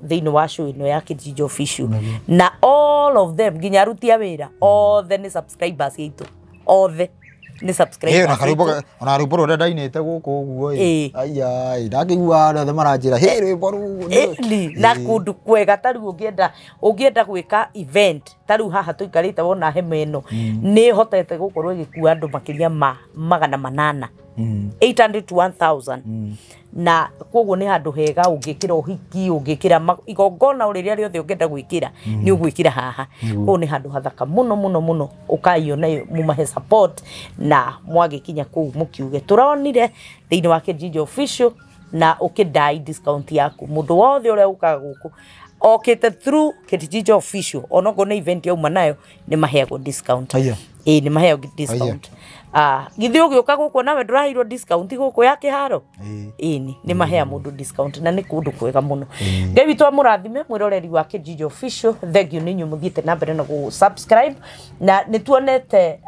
thĩinĩ wa show ĩno ya Kijiji Official na all of them nginya aruti a wĩra othe nĩ subscribers aitũ othe nĩ subscribers ona rwĩmbo rũrĩa ndainĩte gũkũ ũguo ai ndakĩigua andũ othe maranjĩra hĩ rwĩmbo rũu na kũndũ kwega tarĩu ũngĩenda gwĩka event tarĩu haha tũikarĩte wona hema ĩno nĩ hotete gũkorwo ĩgĩkua andũ makĩria ma 800 800 to 1000 na koguo nĩ handũ hega ũngĩkĩra ũhiki ũngĩkĩra igongona rĩrĩa rĩothe ũngĩenda gwĩkĩra nĩ ũgwĩkĩra haha koguo nĩ handũ hathaka mũno ũkaiona mũmahe support na mwagĩkinya kũu mũkiuge tũronire thĩinĩ wa Kijiji Official na ũkĩdai discount yaku mũndũ wothe ũrĩa ũkaga gũkũ okĩte through Kijiji Official onogo nĩ event yauma nayo nĩ maheagwo discount nĩ maheagwo discount githĩ ũgĩũka gũkũ nawe ndũraheirwo discount gũkũ ya kĩharo nĩ mahea mũndũ discount na nĩ kũndũ kwega mũno Ngai witũ amũrathime mwĩroreri wa Kijiji Official thengiũ nĩ inyuĩ mũthiĩte na mbere na gũ-subscribe na nĩ tuonete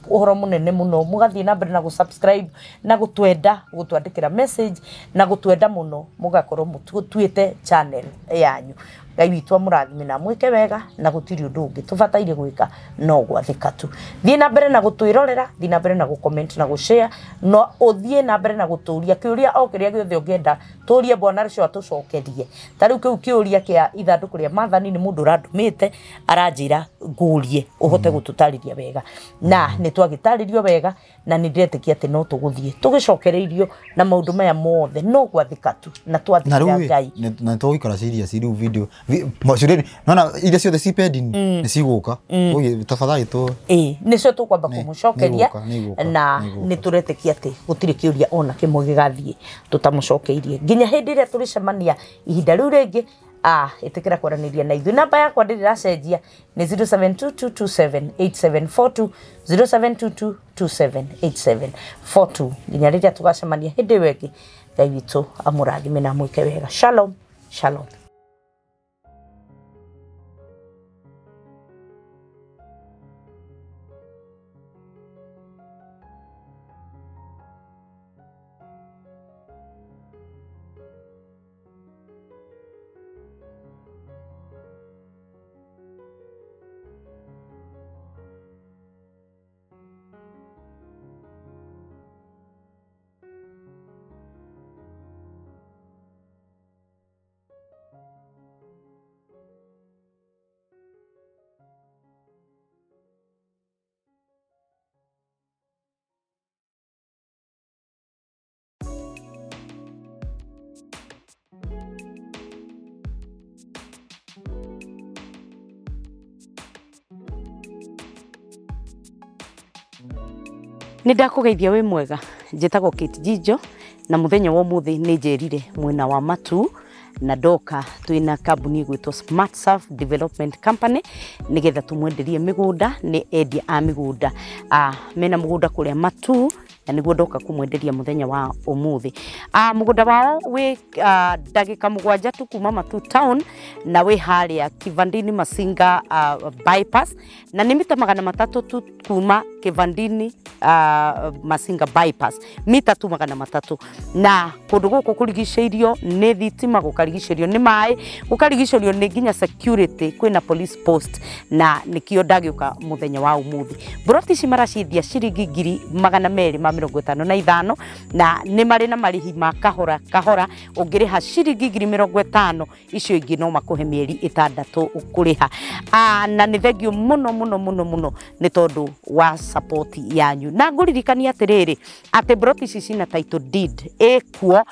ũhoro mũnene mũno mũgathiĩ na mbere na gũ-subscribe na gũtwenda gũtwandĩkĩra message na gũtwenda mũno mũgakorwo mũtuĩte channel yanyu Ngai witũ amũrathime na mwĩke wega na gũtirĩ ũndũ ũngĩ tũbataire gwĩka no gwathĩka tu thiĩ na mbere na gũtwĩrorera thiĩ na mbere na gũ-comment na gũ-share no ũthiĩ na mbere na gũtũria kĩũria o kĩrĩa gĩothe ũngĩenda tũrie Bwana Rĩcio atũcokerie tarĩu kĩu kĩũria kĩa ithandũkũ rĩa Maathani nĩ mũndũ ũrandũmĩte aranjĩra ngũrie ũhote gũtũtarĩria wega na nĩ twagĩtarĩrio wega na nĩ ndĩretĩkia atĩ no tũgũthiĩ tũgĩcokereirio na maũndũ maya mothe no gwathĩka tu na twathĩkĩra Ngai na tũgũikara serious rĩu video nona iria ciothe ci pending nĩ cigũka tafadhali nĩcio tũkwamba kũmũcokeria na nĩ tũretĩkia atĩ gũtirĩ kĩũria ona kĩmwe gĩgathiĩ tũtamũcokeirie nginya hĩndĩ ĩrĩa tũrĩcemania ihinda rĩu rĩngĩ ĩtĩkĩra kwaranĩria na ithuĩ namba yakwa ndĩrĩracenjia nĩ 0722278742 0722278742 nginya rĩrĩa tũgacemania hĩndĩ ĩyo ĩngĩ Ngai witũ amũrathime na mwĩke wega shalom shalom Nĩ ndakũgeithia wĩ mwega. Njĩtagwo Kate Jijo na mũthenya wa ũmũthĩ nĩ njerire mwena wa Matu na ndoka twĩna kambuni gwĩtwo Smart Surf Development Company nĩgetha tũmwenderie mĩgũnda nĩ endia a mĩgũnda mena mũgũnda kũrĩa Matu na nĩguo ndoka kũmwenderia mũthenya wa ũmũthĩ. Mũgũnda wao wĩ ndagĩka 7 tu kuma Matu town na wĩ harĩa Kivandini Masinga bypass na nĩ mita 300 tu kuma Kivandini Masinga bypass mita tu 300 na kũndũ gũkũ kũrigicĩirio nĩ thitima, gũkarigicĩrio nĩ maĩ, gũkarigicĩrio nĩ nginya security, kwĩna police post na nĩkĩo ndagĩũka mũthenya wa ũmũthĩ. Broti ici maraciendia ciringi 255 na nĩ marĩ na marĩhi ma kahora kahora, ũngĩrĩha ciringi 50 icio ingĩ no makũhe mĩeri 6 ũkũrĩha. Na nĩ thengio mũno nĩ tondũ wa support yanyu. Na ngũririkania atĩrĩrĩ atĩ broti ici cina title deed ĩkuo,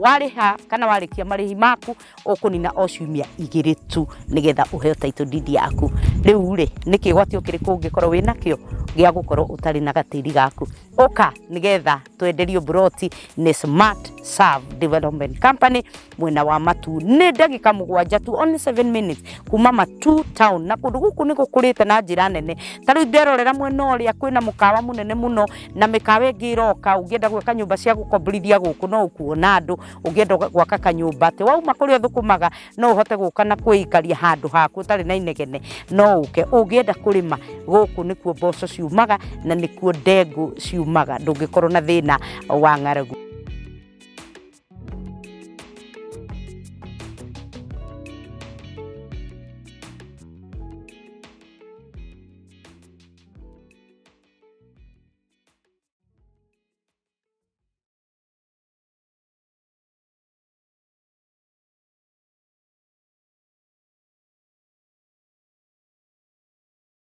warĩha kana warĩkia marĩhi maku ũkũnina o ciumia 2 tu nĩgetha ũheo title deed yaku. Rĩu rĩ nĩ kĩgwatio kĩrĩkũ ũngĩkorwo wĩ nakĩo gĩa gũkorwo ũtarĩ na gatĩri gaku. Ũka nĩgetha twenderio broti nĩ Smart Surf Development Company mwena wa Matu. Nĩ ndagĩka 7 tu, only 7 minutes kuma Matu town na kũndũ gũkũ nĩ gũkũrĩte na njĩra nene. Ta rĩu nderorera mwena ũrĩa kwĩna mũkawa mũnene mũno na mĩkawa ĩngĩ ĩroka, ũngĩenda gwaka nyũmba cia gũkomborithia gũkũ no ũkuona andũ, ũngĩenda gwaka kanyũmba atĩ wauma kũrĩa thũkũmaga no ũhote gũka na kwĩikaria handũ haku ũtarĩ na inegene no ũke. Ũngĩenda kũrĩma gũkũ nĩkuo mboco ciumaga na nĩkuo ndengũ ciumaga, ndũngĩkorwo na thĩna wa ng'aragu.